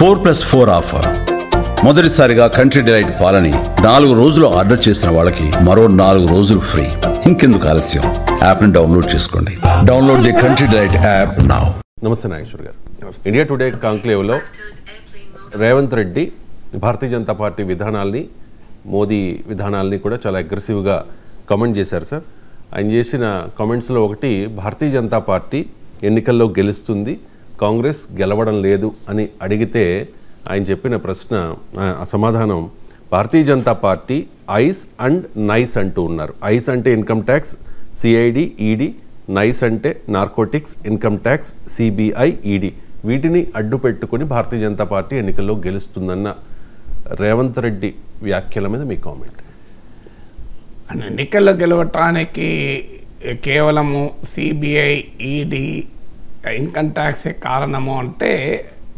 4+4 offer. మొదటిసారిగా country delight పాలని 4 రోజులు ఆర్డర్ చేసిన వాళ్ళకి మరో 4 రోజులు ఫ్రీ. ఇంకెందుకు ఆలస్యం, యాప్ని డౌన్లోడ్ చేసుకోండి. Download the country delight app now. నమస్తే నాగేశ్వర్ గారు. ఇండియా టుడే కాంక్లేవ్లో రేవంత్ రెడ్డి భారతీయ జనతా పార్టీ విధానాల్ని, మోదీ విధానాల్ని కూడా చాలా అగ్రెసివ్గా కామెంట్ చేశారు సార్. ఆయన చేసిన కామెంట్స్లో ఒకటి, భారతీయ జనతా పార్టీ ఎన్నికల్లో గెలుస్తుంది, కాంగ్రెస్ గెలవడం లేదు అని అడిగితే ఆయన చెప్పిన ప్రశ్న, సమాధానం, Bharatiya Janata Party ice and nice అంటూ ఉన్నారు. ఐస్ అంటే income tax, CID, ED. Nice అంటే narcotics, income tax, CBI, ED. వీటిని అడ్డు పెట్టుకుని భారతీయ జనతా పార్టీ ఎన్నికల్లో గెలుస్తుందన్న రేవంత్ రెడ్డి వ్యాఖ్యల మీద మీ కామెంట్. ఎన్నికల్లో గెలవటానికి కేవలము సిబిఐ, ఈడీ, ఇన్కమ్ ట్యాక్సే కారణము అంటే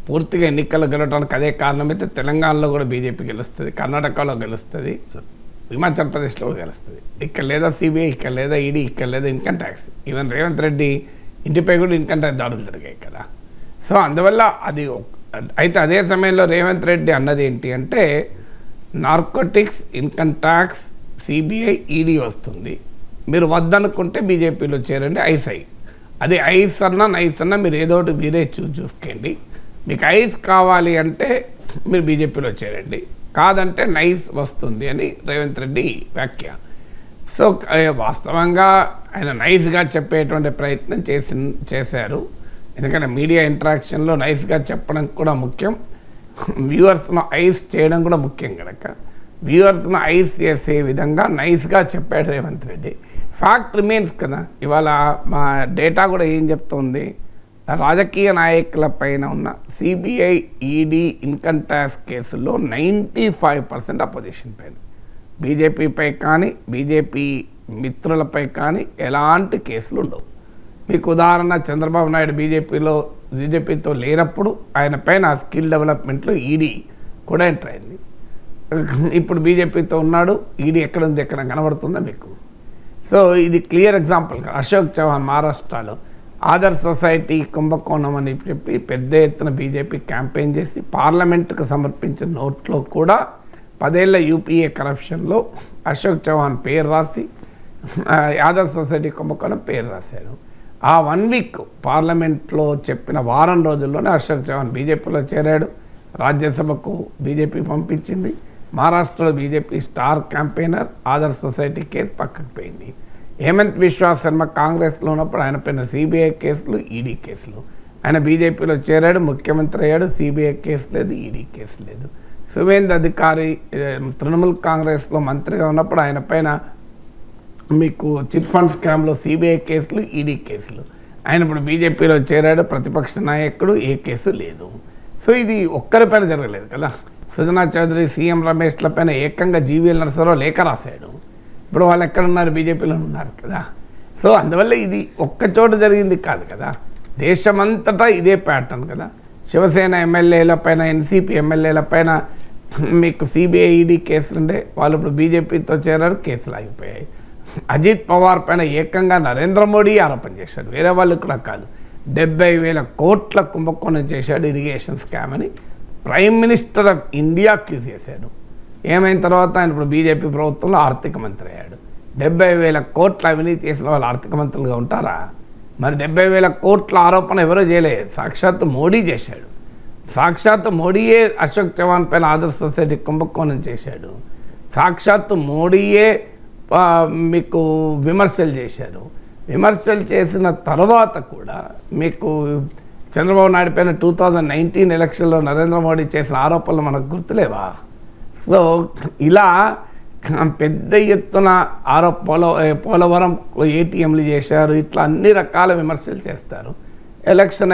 పూర్తిగా ఎన్నికల్లో గెలవడానికి అదే కారణమైతే తెలంగాణలో కూడా బీజేపీ గెలుస్తుంది, కర్ణాటకలో గెలుస్తుంది, హిమాచల్ ప్రదేశ్లో కూడా గెలుస్తుంది. ఇక్కడ లేదా సిబిఐ, ఇక్కడ లేదా ఈడీ, ఇక్కడ లేదా income tax. Even Revanth Reddy ఇంటిపై కూడా ఇన్కమ్ ట్యాక్స్ దాడులు జరిగాయి కదా. సో అందువల్ల అది అయితే అదే సమయంలో రేవంత్ రెడ్డి అన్నది ఏంటి అంటే, narcotics, income tax, CBI, ED వస్తుంది, మీరు వద్దనుకుంటే బీజేపీలో చేరండి, ఐసై. అది ఐస్ అన్నా నైస్ అన్నా మీరు ఏదో ఒకటి మీరే చూసుకోండి. మీకు ఐస్ కావాలి అంటే మీరు బీజేపీలో చేరండి, కాదంటే నైస్ వస్తుంది అని రేవంత్ రెడ్డి వ్యాఖ్య. సో వాస్తవంగా ఆయన నైస్గా చెప్పేటువంటి ప్రయత్నం చేశారు. ఎందుకంటే మీడియా ఇంటరాక్షన్లో నైస్గా చెప్పడం కూడా ముఖ్యం, వ్యూవర్స్ను ఐస్ చేయడం కూడా ముఖ్యం కనుక వ్యూవర్స్ను ఐస్ చేసే విధంగా నైస్గా చెప్పాడు రేవంత్ రెడ్డి. ఫ్యాక్ట్ రిమైన్స్ కదా. ఇవాళ మా డేటా కూడా ఏం చెప్తుంది, రాజకీయ నాయకుల పైన ఉన్న సిబిఐ, ఈడీ, ఇన్కమ్ ట్యాక్స్ కేసుల్లో 95% అపోజిషన్ పైన, బీజేపీపై కానీ బీజేపీ మిత్రులపై కానీ ఎలాంటి కేసులు ఉండవు. మీకు ఉదాహరణ, చంద్రబాబు నాయుడు బీజేపీతో లేనప్పుడు ఆయన పైన స్కిల్ డెవలప్మెంట్లో ఈడీ కూడా ఎంటర్ అయింది. ఇప్పుడు బీజేపీతో ఉన్నాడు, ఈడీ ఎక్కడుంది, ఎక్కడ కనబడుతుందో మీకు. సో ఇది క్లియర్ ఎగ్జాంపుల్. అశోక్ చౌహాన్ మహారాష్ట్రలో ఆదర్శ్ సొసైటీ కుంభకోణం అని చెప్పి పెద్ద ఎత్తున బీజేపీ క్యాంపెయిన్ చేసి పార్లమెంటుకు సమర్పించిన నోట్లో కూడా 10 ఏళ్ల యూపీఏ కరప్షన్లో అశోక్ చౌహాన్ పేరు రాసి ఆదర్శ్ సొసైటీ కుంభకోణం పేరు రాశాడు. ఆ 1 వీక్ పార్లమెంట్లో చెప్పిన వారం రోజుల్లోనే అశోక్ చౌహాన్ బీజేపీలో చేరాడు, రాజ్యసభకు బీజేపీ పంపించింది. మహారాష్ట్రలో BJP star campaigner, Adarsh society case పక్కకు పోయింది. హేమంత్ బిశ్వా శర్మ కాంగ్రెస్లో ఉన్నప్పుడు ఆయన పైన సిబిఐ కేసులు, ఈడీ కేసులు. ఆయన బీజేపీలో చేరాడు, ముఖ్యమంత్రి అయ్యాడు, సిబిఐ కేసు లేదు, ఈడీ కేసు లేదు. సువేంద్ర అధికారి తృణమూల్ కాంగ్రెస్లో మంత్రిగా ఉన్నప్పుడు ఆయన పైన మీకు చిట్ ఫండ్ స్కామ్లో సిబిఐ కేసులు, ఈడీ కేసులు. ఆయన ఇప్పుడు బీజేపీలో చేరాడు, ప్రతిపక్ష నాయకుడు, ఏ కేసు లేదు. సో ఇది ఒక్కరిపైన జరగలేదు కదా. సుజనా చౌదరి, సీఎం రమేష్ల పైన ఏకంగా జీవీఎల్ నరసరావు లేఖ రాశాడు. ఇప్పుడు వాళ్ళు ఎక్కడున్నారు, బీజేపీలో ఉన్నారు కదా. సో అందువల్ల ఇది ఒక్కచోట జరిగింది కాదు కదా, దేశమంతటా ఇదే ప్యాటర్న్ కదా. శివసేన ఎమ్మెల్యేల పైన, ఎన్సీపీ ఎమ్మెల్యేల పైన మీకు సిబిఐ, ఈడీ కేసులు ఉండే, వాళ్ళు ఇప్పుడు బీజేపీతో చేరారు, కేసులు ఆగిపోయాయి. అజిత్ పవార్ పైన ఏకంగా నరేంద్ర మోడీ ఆరోపణ చేశాడు, వేరే వాళ్ళు కూడా కాదు. 70,000 కోట్ల కుంభకోణం చేశాడు, ఇరిగేషన్ స్కామ్ అని prime minister of India accuse చేశాడు. ఏమైన తర్వాత ఆయన ఇప్పుడు బీజేపీ ప్రభుత్వంలో ఆర్థిక మంత్రి అయ్యాడు. 70,000 కోట్ల అవినీతి చేసిన వాళ్ళు ఆర్థిక మంత్రులుగా ఉంటారా? మరి 70,000 కోట్ల ఆరోపణ ఎవరో చేయలేదు, సాక్షాత్ మోడీ చేశాడు. సాక్షాత్ మోడీయే అశోక్ చౌహాన్ పైన ఆదర్శ్ సొసైటీ కుంభకోణం చేశాడు. సాక్షాత్ మోడీయే మీకు విమర్శలు చేశారు. విమర్శలు చేసిన తర్వాత కూడా మీకు చంద్రబాబు నాయుడు పైన 2019 ఎలక్షన్లో నరేంద్ర మోడీ చేసిన ఆరోపణలు మనకు గుర్తులేవా? సో ఇలా పెద్ద ఎత్తున పోలవరం ఏటీఎంలు చేశారు, ఇట్లా అన్ని రకాల విమర్శలు చేస్తారు. ఎలక్షన్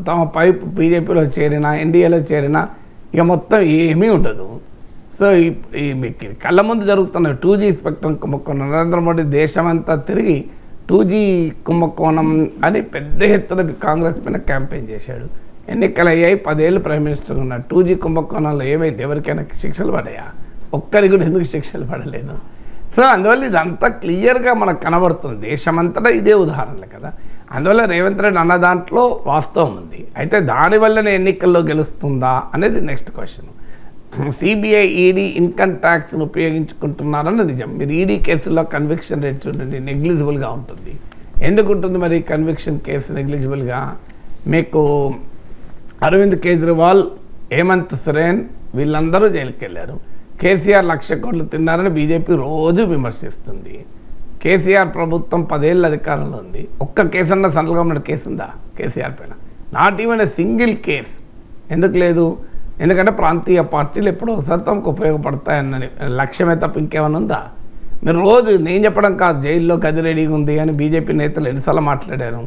తమ పైపు బీజేపీలో చేరినా, ఎన్డీఏలో చేరినా ఇక మొత్తం ఏమీ ఉండదు. సో మీకు కళ్ళ ముందు జరుగుతున్న 2G స్పెక్ట్రమ్ కుంభకోణం, నరేంద్ర మోడీ దేశమంతా తిరిగి 2G కుంభకోణం అని పెద్ద ఎత్తున కాంగ్రెస్ పైన క్యాంపెయిన్ చేశాడు. ఎన్నికలు అయ్యాయి, 10 ఏళ్ళు ప్రైమ్ మినిస్టర్ ఉన్నారు. 2G కుంభకోణంలో ఏమైతే ఎవరికైనా శిక్షలు పడాయా? ఒక్కరికి కూడా ఎందుకు శిక్షలు పడలేదు? సో అందువల్ల ఇదంతా క్లియర్గా మనకు కనబడుతుంది. దేశమంతటా ఇదే ఉదాహరణలు కదా. అందువల్ల రేవంత్ రెడ్డి అన్న దాంట్లో వాస్తవం ఉంది. అయితే దానివల్లనే ఎన్నికల్లో గెలుస్తుందా అనేది next question. CBI ED income ట్యాక్స్ను ఉపయోగించుకుంటున్నారని నిజం. మీరు ఈడీ కేసుల్లో కన్విక్షన్ రేట్ చూడండి, నెగ్లిజిబుల్గా ఉంటుంది. ఎందుకు ఉంటుంది మరి కన్విక్షన్ కేసు నెగ్లిజిబుల్గా? మీకు అరవింద్ కేజ్రీవాల్, హేమంత్ సోరెన్ వీళ్ళందరూ జైలుకి వెళ్ళారు. కేసీఆర్ 1,00,000 కోట్లు తిన్నారని బీజేపీ రోజు విమర్శిస్తుంది. కేసీఆర్ ప్రభుత్వం 10 ఏళ్ళ అధికారంలో ఉంది. ఒక్క కేసన్నా సెంట్రల్ గవర్నమెంట్ కేసు ఉందా కేసీఆర్ పైన? Not even a single case. ఎందుకు లేదు? ఎందుకంటే ప్రాంతీయ పార్టీలు ఎప్పుడో ఒకసారి తమకు ఉపయోగపడతాయన్న లక్ష్యమే తప్ప ఇంకేమైనా ఉందా? మీరు రోజు నేను చెప్పడం కాదు, జైల్లో గది రెడీగా ఉంది అని బీజేపీ నేతలు ఎన్నిసార్లు మాట్లాడారు.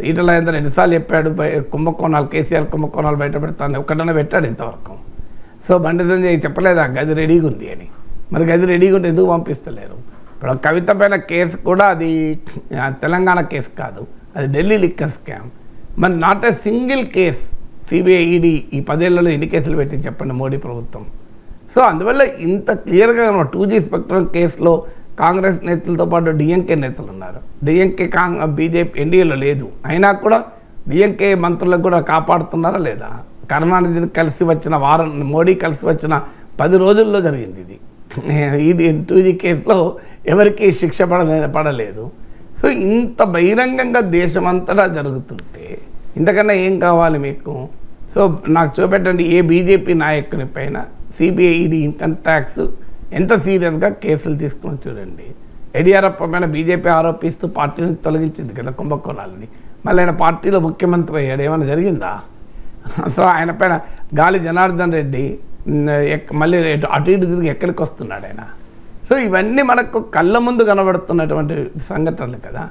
ఈటల రాజేందర్ ఎన్నిసార్లు చెప్పాడు కుంభకోణాలు, కేసీఆర్ కుంభకోణాలు బయట పెడతాను, ఒక్కటనే పెట్టాడు ఇంతవరకు. సో బండి సంజయ్ చెప్పలేదా గది రెడీగా ఉంది అని? మరి గది రెడీగా ఉంటే ఎందుకు పంపిస్తలేరు? ఇప్పుడు కవిత పైన కేసు కూడా అది తెలంగాణ కేసు కాదు, అది ఢిల్లీ లిక్కర్ స్కామ్. మరి not a single case CBI ED ఈ 10 ఏళ్లలో ఎన్ని కేసులు పెట్టింది చెప్పండి మోడీ ప్రభుత్వం? సో అందువల్ల ఇంత క్లియర్గా 2G స్పెక్ట్రమ్ కేసులో కాంగ్రెస్ నేతలతో పాటు డిఎంకే నేతలు ఉన్నారు. డిఎంకే బీజేపీ ఎన్డీఏలో లేదు, అయినా కూడా డిఎంకే మంత్రులకు కూడా కాపాడుతున్నారా లేదా? కరుణానిధిని కలిసి వచ్చిన వారం, మోడీ కలిసి వచ్చిన 10 రోజుల్లో జరిగింది ఇది. ఇది 2G కేసులో ఎవరికి శిక్ష పడలేదు. సో ఇంత బహిరంగంగా దేశమంతటా జరుగుతుంటే ఇంతకన్నా ఏం కావాలి మీకు? సో నాకు చూపెట్టండి ఏ బీజేపీ నాయకుని పైన సిబిఐ ఈడీ ఇన్కమ్ ట్యాక్స్ ఎంత సీరియస్గా కేసులు తీసుకుని చూడండి. యడియూరప్ప పైన బీజేపీ ఆరోపిస్తూ పార్టీని తొలగించింది కదా కుంభకోణాలని. మళ్ళీ ఆయన పార్టీలో ముఖ్యమంత్రి అయ్యాడు, ఏమైనా జరిగిందా? సో ఆయన పైన గాలి జనార్దన్ రెడ్డి మళ్ళీ అటు ఇటు తిరిగి ఎక్కడికి వస్తున్నాడు ఆయన? సో ఇవన్నీ మనకు కళ్ళ ముందు కనబడుతున్నటువంటి సంఘటనలు కదా.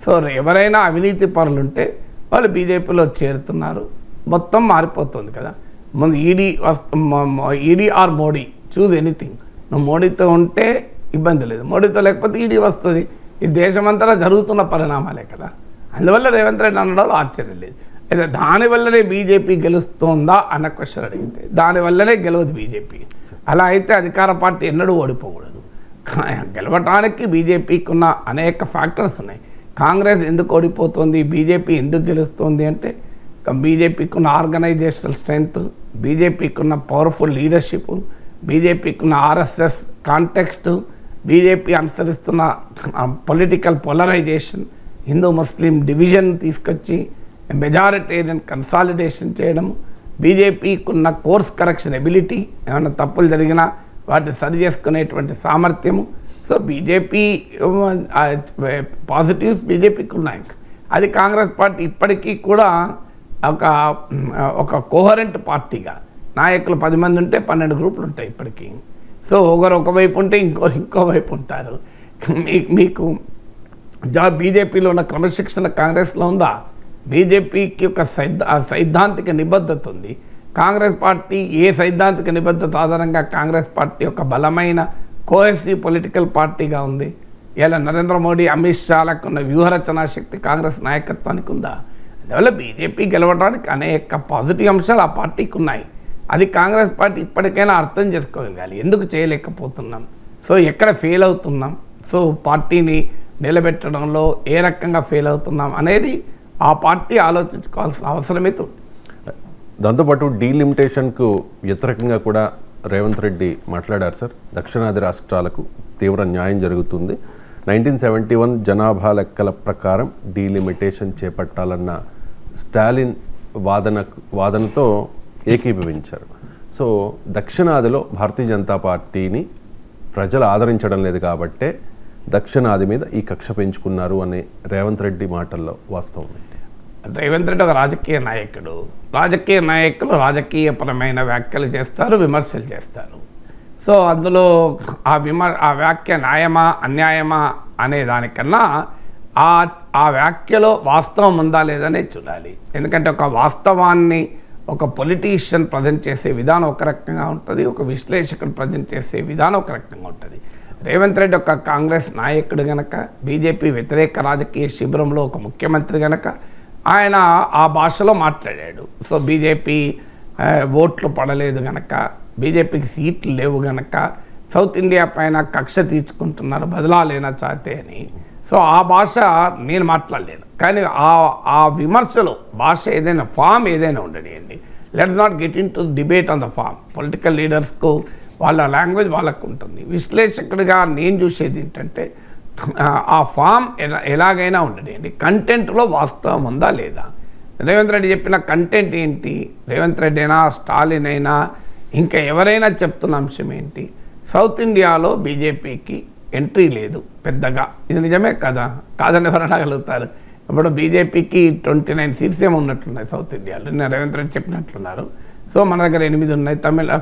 సో ఎవరైనా అవినీతి పరులు ఉంటే వాళ్ళు బీజేపీలో చేరుతున్నారు, మొత్తం మారిపోతుంది కదా. ముందు ED or Modi, choose anything. నువ్వు మోడీతో ఉంటే ఇబ్బంది లేదు, మోడీతో లేకపోతే ఈడీ వస్తుంది. ఈ దేశమంతటా జరుగుతున్న పరిణామాలే కదా. అందువల్ల రేవంత్ రెడ్డి అనడాలు ఆశ్చర్యం లేదు. అయితే దానివల్లనే బీజేపీ గెలుస్తుందా అన్న క్వశ్చన్ అడిగితే దానివల్లనే గెలవదు బీజేపీ. అలా అయితే అధికార పార్టీ ఎన్నడూ ఓడిపోకూడదు. గెలవటానికి బీజేపీకి ఉన్న అనేక ఫ్యాక్టర్స్ ఉన్నాయి. కాంగ్రెస్ ఎందుకు ఓడిపోతుంది, బీజేపీ ఎందుకు గెలుస్తుంది అంటే బీజేపీకి ఉన్న ఆర్గనైజేషనల్ స్ట్రెంగ్త్, బీజేపీకి ఉన్న పవర్ఫుల్ లీడర్షిప్, బీజేపీకి ఉన్న ఆర్ఎస్ఎస్ కాంటెక్స్ట్, బీజేపీ అనుసరిస్తున్న పొలిటికల్ పోలరైజేషన్, హిందూ ముస్లిం డివిజన్ తీసుకొచ్చి మెజారిటేరియన్ కన్సాలిడేషన్ చేయడం, బీజేపీకి ఉన్న కోర్స్ కరెక్షన్ ఎబిలిటీ, ఏమైనా తప్పులు జరిగినా వాటిని సరి చేసుకునేటువంటి సామర్థ్యము. సో బీజేపీ పాజిటివ్స్ బీజేపీకి ఉన్నాయి. అది కాంగ్రెస్ పార్టీ ఇప్పటికీ కూడా ఒక కోహరెంట్ పార్టీగా నాయకులు 10 మంది ఉంటే 12 గ్రూపులు ఉంటాయి ఇప్పటికీ. సో ఒకరు ఒకవైపు ఉంటే ఇంకోవైపు ఉంటారు. మీకు బీజేపీలో ఉన్న క్రమశిక్షణ కాంగ్రెస్లో ఉందా? బీజేపీకి ఒక సైద్ధాంతిక నిబద్ధత ఉంది. కాంగ్రెస్ పార్టీ ఏ సైద్ధాంతిక నిబద్ధత ఆధారంగా కాంగ్రెస్ పార్టీ ఒక బలమైన కోహెసివ్ పొలిటికల్ పార్టీగా ఉంది. ఇలా నరేంద్ర మోడీ, అమిత్ షాలకు ఉన్న వ్యూహరచనా శక్తి కాంగ్రెస్ నాయకత్వానికి ఉందా? అందువల్ల బీజేపీ గెలవడానికి అనేక పాజిటివ్ అంశాలు ఆ పార్టీకి ఉన్నాయి. అది కాంగ్రెస్ పార్టీ ఇప్పటికైనా అర్థం చేసుకోగలగాలి. ఎందుకు చేయలేకపోతున్నాం, సో ఎక్కడ ఫెయిల్ అవుతున్నాం, సో పార్టీని నిలబెట్టడంలో ఏ రకంగా ఫెయిల్ అవుతున్నాం అనేది ఆ పార్టీ ఆలోచించుకోవాల్సిన అవసరమైతే ఉంది. దాంతోపాటు డీలిమిటేషన్కు వ్యతిరేకంగా కూడా రేవంత్ రెడ్డి మాట్లాడారు సార్. దక్షిణాది రాష్ట్రాలకు తీవ్ర న్యాయం జరుగుతుంది, 1971 జనాభా లెక్కల ప్రకారం డీలిమిటేషన్ చేపట్టాలన్న స్టాలిన్ వాదనతో ఏకీభవించారు. సో దక్షిణాదిలో భారతీయ జనతా పార్టీని ప్రజలు ఆదరించడం లేదు కాబట్టే దక్షిణాది మీద ఈ కక్ష పెంచుకున్నారు అనే రేవంత్ రెడ్డి మాటల్లో వాస్తవం ఏంటి? రేవంత్ రెడ్డి ఒక రాజకీయ నాయకుడు. రాజకీయ నాయకులు రాజకీయపరమైన వ్యాఖ్యలు చేస్తారు, విమర్శలు చేస్తారు. సో అందులో ఆ వ్యాఖ్య న్యాయమా అన్యాయమా అనే దానికన్నా ఆ వ్యాఖ్యలో వాస్తవం ఉందా లేదనే చూడాలి. ఎందుకంటే ఒక వాస్తవాన్ని ఒక పొలిటీషియన్ ప్రజెంట్ చేసే విధానం ఒక రకంగా ఉంటుంది, ఒక విశ్లేషకుడు ప్రజెంట్ చేసే విధానం ఒక రకంగా ఉంటుంది. రేవంత్ రెడ్డి ఒక కాంగ్రెస్ నాయకుడు గనక, బీజేపీ వ్యతిరేక రాజకీయ శిబిరంలో ఒక ముఖ్యమంత్రి గనక ఆయన ఆ భాషలో మాట్లాడాడు. సో బీజేపీ ఓట్లు పడలేదు గనక, బీజేపీకి సీట్లు లేవు గనక సౌత్ ఇండియా పైన కక్ష తీర్చుకుంటున్నారు, బదలాలేనా చాతే అని. సో ఆ భాష నేను మాట్లాడలేను. కానీ ఆ విమర్శలో భాష ఏదైనా ఫామ్ ఏదైనా ఉండనియండి. Let's not get into debate on the form. Political లీడర్స్కు వాళ్ళ లాంగ్వేజ్ వాళ్ళకు ఉంటుంది. విశ్లేషకుడిగా నేను చూసేది ఏంటంటే ఆ ఫామ్ ఎలాగైనా ఉండనియండి, కంటెంట్లో వాస్తవం ఉందా లేదా. రేవంత్ రెడ్డి చెప్పిన కంటెంట్ ఏంటి? రేవంత్ రెడ్డి అయినా స్టాలిన్ అయినా ఇంకా ఎవరైనా చెప్తున్న అంశం ఏంటి? సౌత్ ఇండియాలో బీజేపీకి ఎంట్రీ లేదు పెద్దగా. ఇది నిజమే కదా? కాదని ఎవరు అనగలుగుతారు? ఇప్పుడు బీజేపీకి 29 సీట్స్ ఏమో ఉన్నట్లున్నాయి సౌత్ ఇండియాలో. నేను రేవంత్ రెడ్డి చెప్పినట్లున్నారు. సో మన దగ్గర 8 ఉన్నాయి,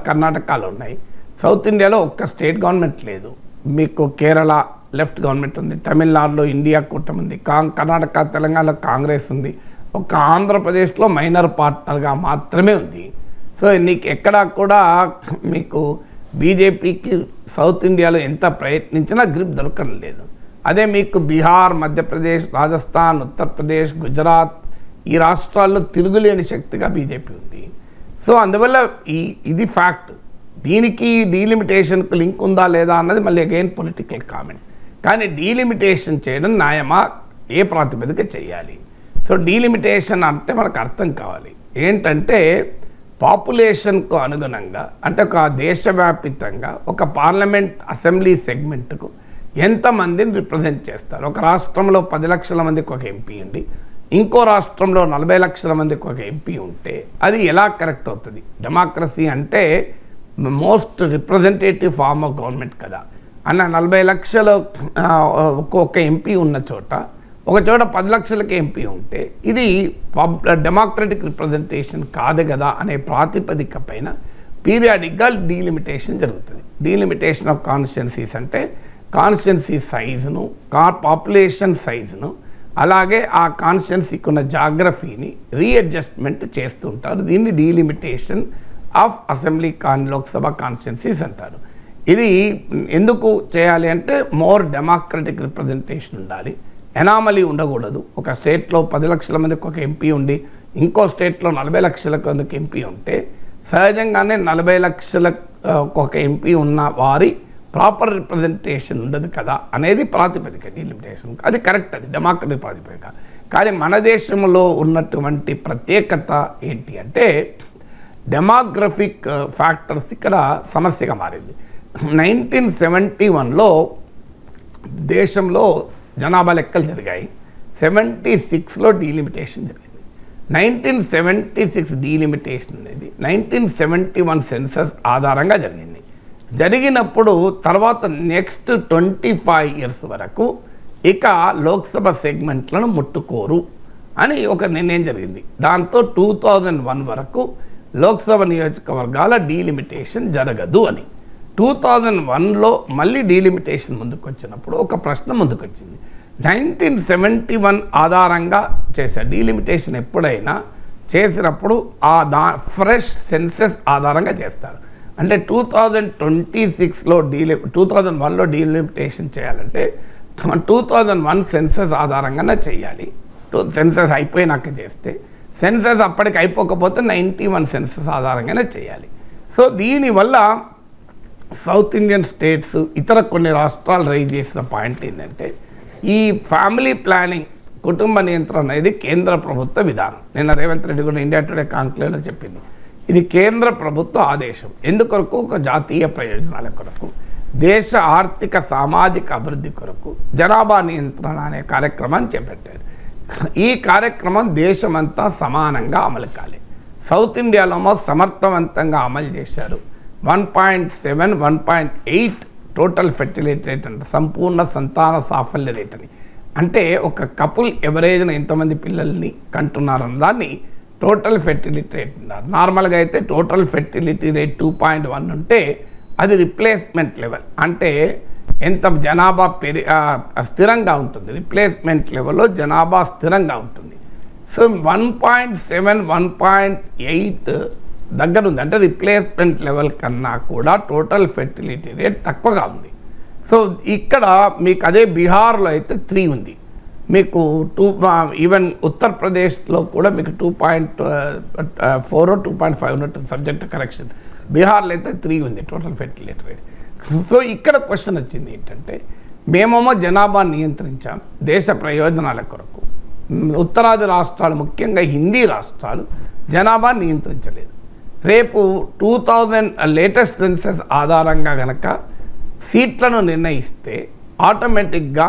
కర్ణాటకలో ఉన్నాయి. సౌత్ ఇండియాలో ఒక్క స్టేట్ గవర్నమెంట్ లేదు. మీకు కేరళ లెఫ్ట్ గవర్నమెంట్ ఉంది, తమిళనాడులో ఇండియా కూటమి ఉంది, కర్ణాటక తెలంగాణలో కాంగ్రెస్ ఉంది, ఒక ఆంధ్రప్రదేశ్లో మైనర్ పార్ట్నర్గా మాత్రమే ఉంది. సో నీకు ఎక్కడా కూడా మీకు బీజేపీకి సౌత్ ఇండియాలో ఎంత ప్రయత్నించినా గ్రిప్ దొరకడం లేదు. అదే మీకు బీహార్, మధ్యప్రదేశ్, రాజస్థాన్, ఉత్తరప్రదేశ్, గుజరాత్ ఈ రాష్ట్రాల్లో తిరుగులేని శక్తిగా బీజేపీ ఉంది. సో అందువల్ల ఇది ఫ్యాక్ట్. దీనికి డీలిమిటేషన్కు లింక్ ఉందా లేదా అన్నది మళ్ళీ అగైన్ పొలిటికల్ కామెంట్. కానీ డీలిమిటేషన్ చేయడం న్యాయమా, ఏ ప్రాతిపదిక చేయాలి? సో డీలిమిటేషన్ అంటే మనకు అర్థం కావాలి ఏంటంటే పాపులేషన్కు అనుగుణంగా, అంటే ఒక దేశవ్యాపితంగా ఒక పార్లమెంట్ అసెంబ్లీ సెగ్మెంట్కు ఎంతమందిని రిప్రజెంట్ చేస్తారు. ఒక రాష్ట్రంలో 10 లక్షల మందికి ఒక ఎంపీ ఉండి ఇంకో రాష్ట్రంలో 40 లక్షల మందికి ఒక ఎంపీ ఉంటే అది ఎలా కరెక్ట్ అవుతుంది? డెమోక్రసీ అంటే most representative form of government కదా. అన్న 40 లక్షల ఒక ఎంపీ ఉన్న చోట ఒక చోట 10 లక్షలకి ఎంపీ ఉంటే ఇది డెమోక్రటిక్ రిప్రజెంటేషన్ కాదు కదా అనే ప్రాతిపదిక పైన పీరియాడిక్గా డీలిమిటేషన్ జరుగుతుంది. డీలిమిటేషన్ ఆఫ్ కాన్స్టిట్యున్సీస్ అంటే కాన్స్టిట్యున్సీ సైజును, పాపులేషన్ సైజును, అలాగే ఆ కాన్స్టిట్యున్సీకి ఉన్న జాగ్రఫీని రీఅడ్జస్ట్మెంట్ చేస్తుంటారు. దీన్ని delimitation of assembly Lok Sabha constituencies అంటారు. ఇది ఎందుకు చేయాలి అంటే మోర్ డెమోక్రటిక్ రిప్రజెంటేషన్ ఉండాలి, ఎనామలీ ఉండకూడదు. ఒక స్టేట్లో 10 లక్షల మందికి ఒక ఎంపీ ఉండి ఇంకో స్టేట్లో 40 లక్షల మందికి ఎంపీ ఉంటే సహజంగానే 40 లక్షల ఒక ఎంపీ ఉన్న వారి ప్రాపర్ రిప్రజెంటేషన్ ఉండదు కదా అనేది ప్రాతిపదిక డీలిమిటేషన్. అది కరెక్ట్, అది డెమోక్రటిక్ ప్రాతిపదిక. కానీ మన దేశంలో ఉన్నటువంటి ప్రత్యేకత ఏంటి అంటే డెమోగ్రఫిక్ ఫ్యాక్టర్స్ ఇక్కడ సమస్యగా మారింది. 1971లో దేశంలో జనాభా లెక్కలు జరిగాయి. 76లో డీలిమిటేషన్ జరిగింది. 1976 డీలిమిటేషన్ అనేది 1971 సెన్సస్ ఆధారంగా జరిగింది. జరిగినప్పుడు తర్వాత నెక్స్ట్ 25 ఇయర్స్ వరకు ఇక లోక్సభ సెగ్మెంట్లను ముట్టుకోరు అని ఒక నిర్ణయం జరిగింది. దాంతో 2001 వరకు లోక్సభ నియోజకవర్గాల డీలిమిటేషన్ జరగదు అని. 2001లో మళ్ళీ డీలిమిటేషన్ ముందుకు వచ్చినప్పుడు ఒక ప్రశ్న ముందుకు వచ్చింది. 1971 ఆధారంగా చేశారు. డీలిమిటేషన్ ఎప్పుడైనా చేసినప్పుడు ఫ్రెష్ సెన్సెస్ ఆధారంగా చేస్తారు. అంటే 2026లో 2001లో డీలిమిటేషన్ చేయాలంటే 2001 సెన్సెస్ ఆధారంగానే చేయాలి. సెన్సెస్ అయిపోయినాక చేస్తే, సెన్సెస్ అప్పటికి అయిపోకపోతే 91 సెన్సెస్ ఆధారంగానే చేయాలి. సో దీనివల్ల సౌత్ ఇండియన్ స్టేట్స్, ఇతర కొన్ని రాష్ట్రాలు రైజ్ చేసిన పాయింట్ ఏంటంటే ఈ ఫ్యామిలీ ప్లానింగ్, కుటుంబ నియంత్రణ అనేది కేంద్ర ప్రభుత్వ విధానం. నిన్న రేవంత్ రెడ్డి కూడా ఇండియా టుడే కాంక్లేవ్లో చెప్పింది. ఇది కేంద్ర ప్రభుత్వ ఆదేశం. ఎందుకొరకు? ఒక జాతీయ ప్రయోజనాల కొరకు, దేశ ఆర్థిక సామాజిక అభివృద్ధి కొరకు జనాభా నియంత్రణ అనే కార్యక్రమాన్ని చేపట్టారు. ఈ కార్యక్రమం దేశమంతా సమానంగా అమలు కాలే. సౌత్ ఇండియాలో సమర్థవంతంగా అమలు చేశారు. 1.7, 1.8 టోటల్ ఫెర్టిలిటీ రేట్ అంటే సంపూర్ణ సంతాన సాఫల్య రేట్ అని. అంటే ఒక కపుల్ ఎవరేజ్న ఎంతమంది పిల్లల్ని కంటున్నారన్న దాన్ని టోటల్ ఫెర్టిలిటీ రేట్ ఉన్నారు. నార్మల్గా అయితే టోటల్ ఫెర్టిలిటీ రేట్ 2.1 ఉంటే అది రిప్లేస్మెంట్ లెవెల్, అంటే ఎంత జనాభా స్థిరంగా ఉంటుంది. రిప్లేస్మెంట్ లెవెల్లో జనాభా స్థిరంగా ఉంటుంది. సో 1.7, 1.8 దగ్గర ఉంది. అంటే రిప్లేస్మెంట్ లెవెల్ కన్నా కూడా టోటల్ ఫెర్టిలిటీ రేట్ తక్కువగా ఉంది. సో ఇక్కడ మీకు అదే బీహార్లో అయితే 3 ఉంది. మీకు ఈవెన్ ఉత్తరప్రదేశ్లో కూడా మీకు 2.4, 2.5 ఉన్నట్టు, సబ్జెక్ట్ కరెక్షన్. బీహార్లో అయితే 3 ఉంది టోటల్ ఫెర్టిలిటీ రేట్. సో ఇక్కడ క్వశ్చన్ వచ్చింది ఏంటంటే మేమేమో జనాభాను నియంత్రించాం దేశ ప్రయోజనాల కొరకు. ఉత్తరాది రాష్ట్రాలు, ముఖ్యంగా హిందీ రాష్ట్రాలు జనాభాను నియంత్రించలేదు. రేపు 2000 లేటెస్ట్ సెన్సెస్ ఆధారంగా గనక సీట్లను నిర్ణయిస్తే ఆటోమేటిక్గా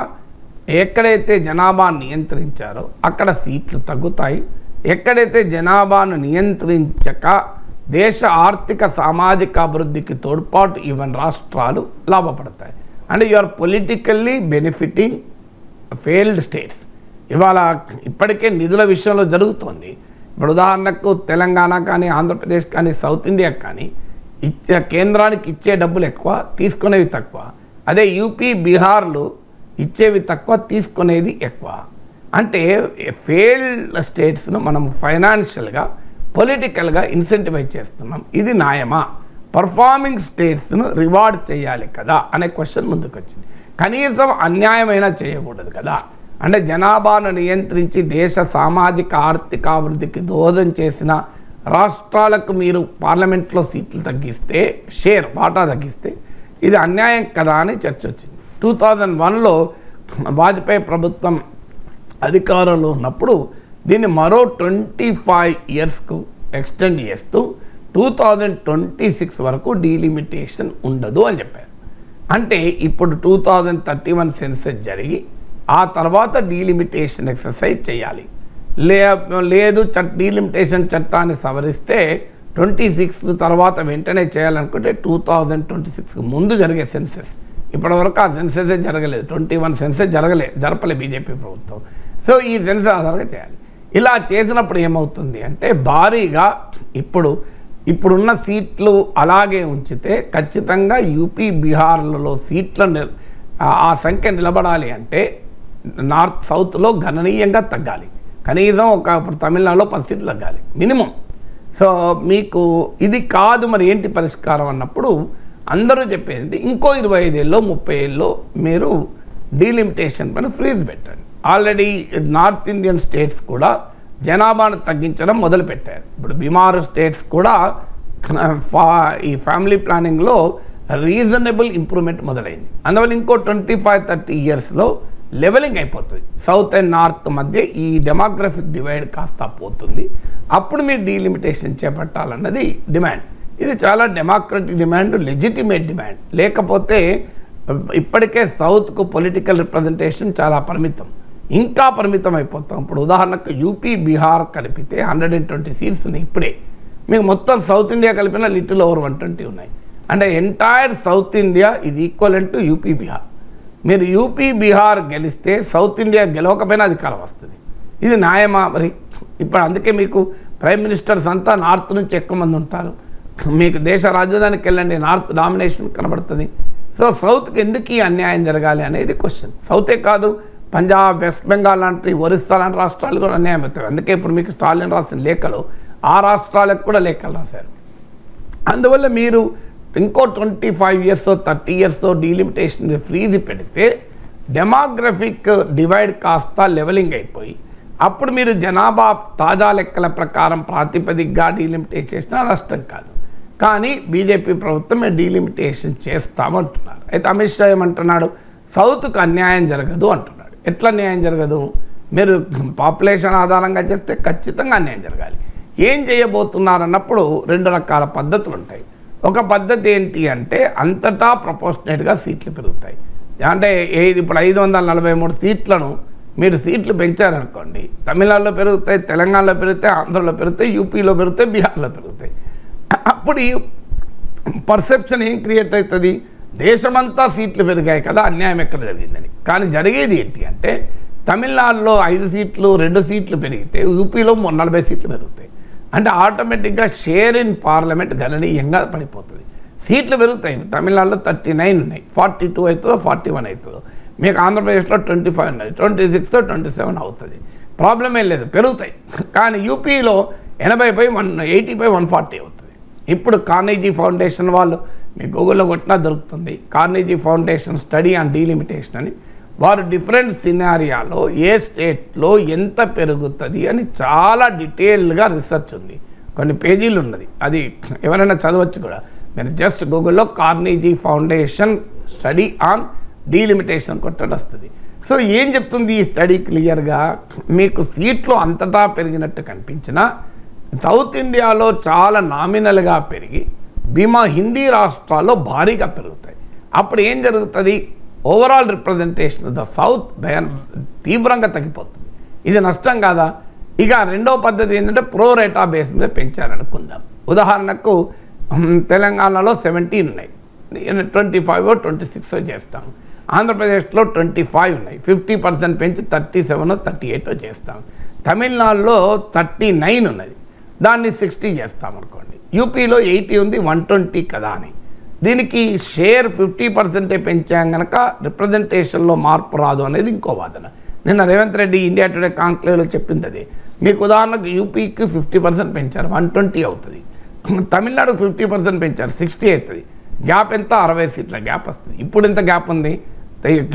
ఎక్కడైతే జనాభా నియంత్రించారో అక్కడ సీట్లు తగ్గుతాయి. ఎక్కడైతే జనాభాను నియంత్రించక దేశ ఆర్థిక సామాజిక అభివృద్ధికి తోడ్పాటు ఇవ్వని రాష్ట్రాలు లాభపడతాయి. అంటే you are politically benefiting failed states. ఇవాళ ఇప్పటికే నిధుల విషయంలో జరుగుతోంది. ఇప్పుడు ఉదాహరణకు తెలంగాణ కానీ, ఆంధ్రప్రదేశ్ కానీ, సౌత్ ఇండియా కానీ కేంద్రానికి ఇచ్చే డబ్బులు ఎక్కువ, తీసుకునేవి తక్కువ. అదే యూపీ, బీహార్లు ఇచ్చేవి తక్కువ, తీసుకునేది ఎక్కువ. అంటే ఫెయిల్డ్ స్టేట్స్ను మనం ఫైనాన్షియల్గా, పొలిటికల్గా ఇన్సెంటివైజ్ చేస్తున్నాం. ఇది న్యాయమా? పర్ఫార్మింగ్ స్టేట్స్ను రివార్డ్ చేయాలి కదా అనే క్వశ్చన్ ముందుకు వచ్చింది. కనీసం అన్యాయమైనా చేయకూడదు కదా. అంటే జనాభాను నియంత్రించి దేశ సామాజిక ఆర్థిక అభివృద్ధికి దోహదం చేసిన రాష్ట్రాలకు మీరు పార్లమెంట్లో సీట్లు తగ్గిస్తే, వాటా తగ్గిస్తే ఇది అన్యాయం కదా అని చర్చ వచ్చింది. 2001లో వాజ్పేయి ప్రభుత్వం అధికారంలో ఉన్నప్పుడు దీన్ని మరో 25 ఇయర్స్కు ఎక్స్టెండ్ చేస్తూ 2026 వరకు డీలిమిటేషన్ ఉండదు అని చెప్పారు. అంటే ఇప్పుడు 2031 సెన్సెస్ జరిగి ఆ తర్వాత డీలిమిటేషన్ ఎక్సర్సైజ్ చేయాలి. లేదు డీలిమిటేషన్ చట్టాన్ని సవరిస్తే 26 తర్వాత వెంటనే చేయాలనుకుంటే 2026 ముందు జరిగే సెన్సెస్. ఇప్పటివరకు ఆ సెన్సెసే జరగలేదు. 21 సెన్సెస్ జరపలే బీజేపీ ప్రభుత్వం. సో ఈ సెన్సెస్ ఆధారంగా చేయాలి. ఇలా చేసినప్పుడు ఏమవుతుంది అంటే భారీగా ఇప్పుడున్న సీట్లు అలాగే ఉంచితే ఖచ్చితంగా యూపీ, బీహార్లలో సీట్ల ఆ సంఖ్య నిలబడాలి అంటే నార్త్, సౌత్లో గణనీయంగా తగ్గాలి. కనీసం ఇప్పుడు తమిళనాడులో 10 సీట్లు తగ్గాలి మినిమం. సో మీకు ఇది కాదు, మరి ఏంటి పరిష్కారం అన్నప్పుడు అందరూ చెప్పేది ఇంకో 25 ఏళ్ళలో 30 ఏళ్ళలో మీరు డీలిమిటేషన్ పైన ఫ్రీజ్ పెట్టండి. ఆల్రెడీ నార్త్ ఇండియన్ స్టేట్స్ కూడా జనాభాను తగ్గించడం మొదలుపెట్టారు. ఇప్పుడు బీమారు స్టేట్స్ కూడా ఈ ఫ్యామిలీ ప్లానింగ్లో రీజనబుల్ ఇంప్రూవ్మెంట్ మొదలైంది. అందువల్ల ఇంకో 25-30 ఇయర్స్లో లెవెలింగ్ అయిపోతుంది. సౌత్ అండ్ నార్త్ మధ్య ఈ డెమోగ్రఫిక్ డివైడ్ కాస్త పోతుంది. అప్పుడు మీరు డీలిమిటేషన్ చేపట్టాలన్నది డిమాండ్. ఇది చాలా డెమోక్రటిక్ డిమాండ్, లెజిటిమేట్ డిమాండ్. లేకపోతే ఇప్పటికే సౌత్కు పొలిటికల్ రిప్రజెంటేషన్ చాలా పరిమితం, ఇంకా పరిమితం అయిపోతాం. ఇప్పుడు ఉదాహరణకు యూపీ, బీహార్ కలిపితే 120 సీట్స్ ఉన్నాయి. ఇప్పుడే మీకు మొత్తం సౌత్ ఇండియా కలిపిన లిటిల్ ఓవర్ 120 ఉన్నాయి. అంటే ఎంటైర్ సౌత్ ఇండియా ఇది ఈక్వలెంట్ టు యూపీ, బీహార్. మీరు యూపీ, బీహార్ గెలిస్తే సౌత్ ఇండియా గెలవకపోయినా అధికారం వస్తుంది. ఇది న్యాయమా? మరి ఇప్పుడు అందుకే మీకు ప్రైమ్ మినిస్టర్స్ అంతా నార్త్ నుంచి ఎక్కువ మంది ఉంటారు. మీకు దేశ రాజధానికి వెళ్ళండి, నార్త్ డామినేషన్ కనబడుతుంది. సో సౌత్కి ఎందుకు ఈ అన్యాయం జరగాలి అనేది క్వశ్చన్. సౌతే కాదు, పంజాబ్, వెస్ట్ బెంగాల్ లాంటి, ఒరిస్సా లాంటి రాష్ట్రాలు కూడా అన్యాయం అవుతాయి. అందుకే ఇప్పుడు మీకు స్టాలిన్ రాసిన లేఖలు ఆ రాష్ట్రాలకు కూడా లేఖలు రాశారు. అందువల్ల మీరు ఇంకో 25 ఇయర్స్ 30 ఇయర్స్ డీలిమిటేషన్ ఫ్రీజ్ పెడితే డెమోగ్రఫిక్ డివైడ్ కాస్త లెవెలింగ్ అయిపోయి అప్పుడు మీరు జనాభా తాజా లెక్కల ప్రకారం ప్రాతిపదికగా డీలిమిటేట్ చేసినా నష్టం కాదు. కానీ బీజేపీ ప్రభుత్వం డీలిమిటేషన్ చేస్తామంటున్నారు. అయితే అమిత్ షా ఏమంటున్నాడు? సౌత్కు అన్యాయం జరగదు అంటున్నాడు. ఎట్లా అన్యాయం జరగదు? మీరు పాపులేషన్ ఆధారంగా చేస్తే ఖచ్చితంగా అన్యాయం జరగాలి. ఏం చేయబోతున్నారన్నప్పుడు 2 రకాల పద్ధతులు ఉంటాయి. ఒక పద్ధతి ఏంటి అంటే అంతటా ప్రపోర్షనేట్గా సీట్లు పెరుగుతాయి. అంటే ఇప్పుడు 543 సీట్లను మీరు సీట్లు పెంచారనుకోండి, తమిళనాడులో పెరుగుతాయి, తెలంగాణలో పెరుగుతాయి, ఆంధ్రలో పెరుగుతాయి, యూపీలో పెరుగుతాయి, బీహార్లో పెరుగుతాయి. అప్పుడు ఈ పర్సెప్షన్ ఏం క్రియేట్ అవుతుంది? దేశమంతా సీట్లు పెరిగాయి కదా, అన్యాయం ఎక్కడ జరిగిందని. కానీ జరిగేది ఏంటి అంటే తమిళనాడులో 5 సీట్లు 2 సీట్లు పెరిగితే యూపీలో 40 సీట్లు పెరుగుతాయి. అంటే ఆటోమేటిక్గా షేర్ ఇన్ పార్లమెంట్ గణనీయంగా పడిపోతుంది. సీట్లు పెరుగుతాయి. తమిళనాడులో 39 ఉన్నాయి, 42 అవుతుందో 41 అవుతుందో. మీకు ఆంధ్రప్రదేశ్లో 25 ఉన్నాయి, 26 27 అవుతుంది. ప్రాబ్లం ఏం లేదు, పెరుగుతాయి. కానీ యూపీలో 80/140 అవుతుంది. ఇప్పుడు కార్నేజీ ఫౌండేషన్ వాళ్ళు మీ గూగుల్లో కొట్టినా దొరుకుతుంది. కార్నేజీ ఫౌండేషన్ స్టడీ ఆన్ డీలిమిటేషన్ అని, వారు డిఫరెంట్ సినారియాలో ఏ స్టేట్లో ఎంత పెరుగుతుంది అని చాలా డీటెయిల్డ్గా రీసెర్చ్ ఉంది. కొన్ని పేజీలు ఉన్నది, అది ఎవరైనా చదవచ్చు కూడా. మీరు జస్ట్ గూగుల్లో కార్నేజీ ఫౌండేషన్ స్టడీ ఆన్ డీలిమిటేషన్ కొట్టడం వస్తుంది. సో ఏం చెప్తుంది ఈ స్టడీ క్లియర్గా, మీకు సీట్లు అంతటా పెరిగినట్టు కనిపించినా సౌత్ ఇండియాలో చాలా నామినల్గా పెరిగి హిందీ రాష్ట్రాల్లో భారీగా పెరుగుతాయి. అప్పుడు ఏం జరుగుతుంది, ఓవరాల్ రిప్రజెంటేషన్ ద సౌత్ తీవ్రంగా తగ్గిపోతుంది. ఇది నష్టం కాదా? ఇక రెండో పద్ధతి ఏంటంటే ప్రో రేటా బేస్ మీద పెంచారనుకుందాం. ఉదాహరణకు తెలంగాణలో 17 ఉన్నాయి, 25 26 చేస్తాం. ఆంధ్రప్రదేశ్లో 25 ఉన్నాయి, 50% పెంచి 37 38 చేస్తాం. తమిళనాడులో 39 ఉన్నది, దాన్ని 60 చేస్తాం అనుకోండి. యూపీలో 80 ఉంది, 120 కదా అని. దీనికి షేర్ 50% పెంచాం కనుక రిప్రజెంటేషన్లో మార్పు రాదు అనేది ఇంకో వాదన. నిన్న రేవంత్ రెడ్డి ఇండియా టుడే కాంక్లేవ్లో చెప్పింది అది. మీకు ఉదాహరణకు యూపీకి 50% పెంచారు, 120 అవుతుంది. తమిళనాడుకు 50% పెంచారు, 60 అవుతుంది. గ్యాప్ ఎంత? 60 సీట్ల గ్యాప్ వస్తుంది. ఇప్పుడు ఎంత గ్యాప్ ఉంది?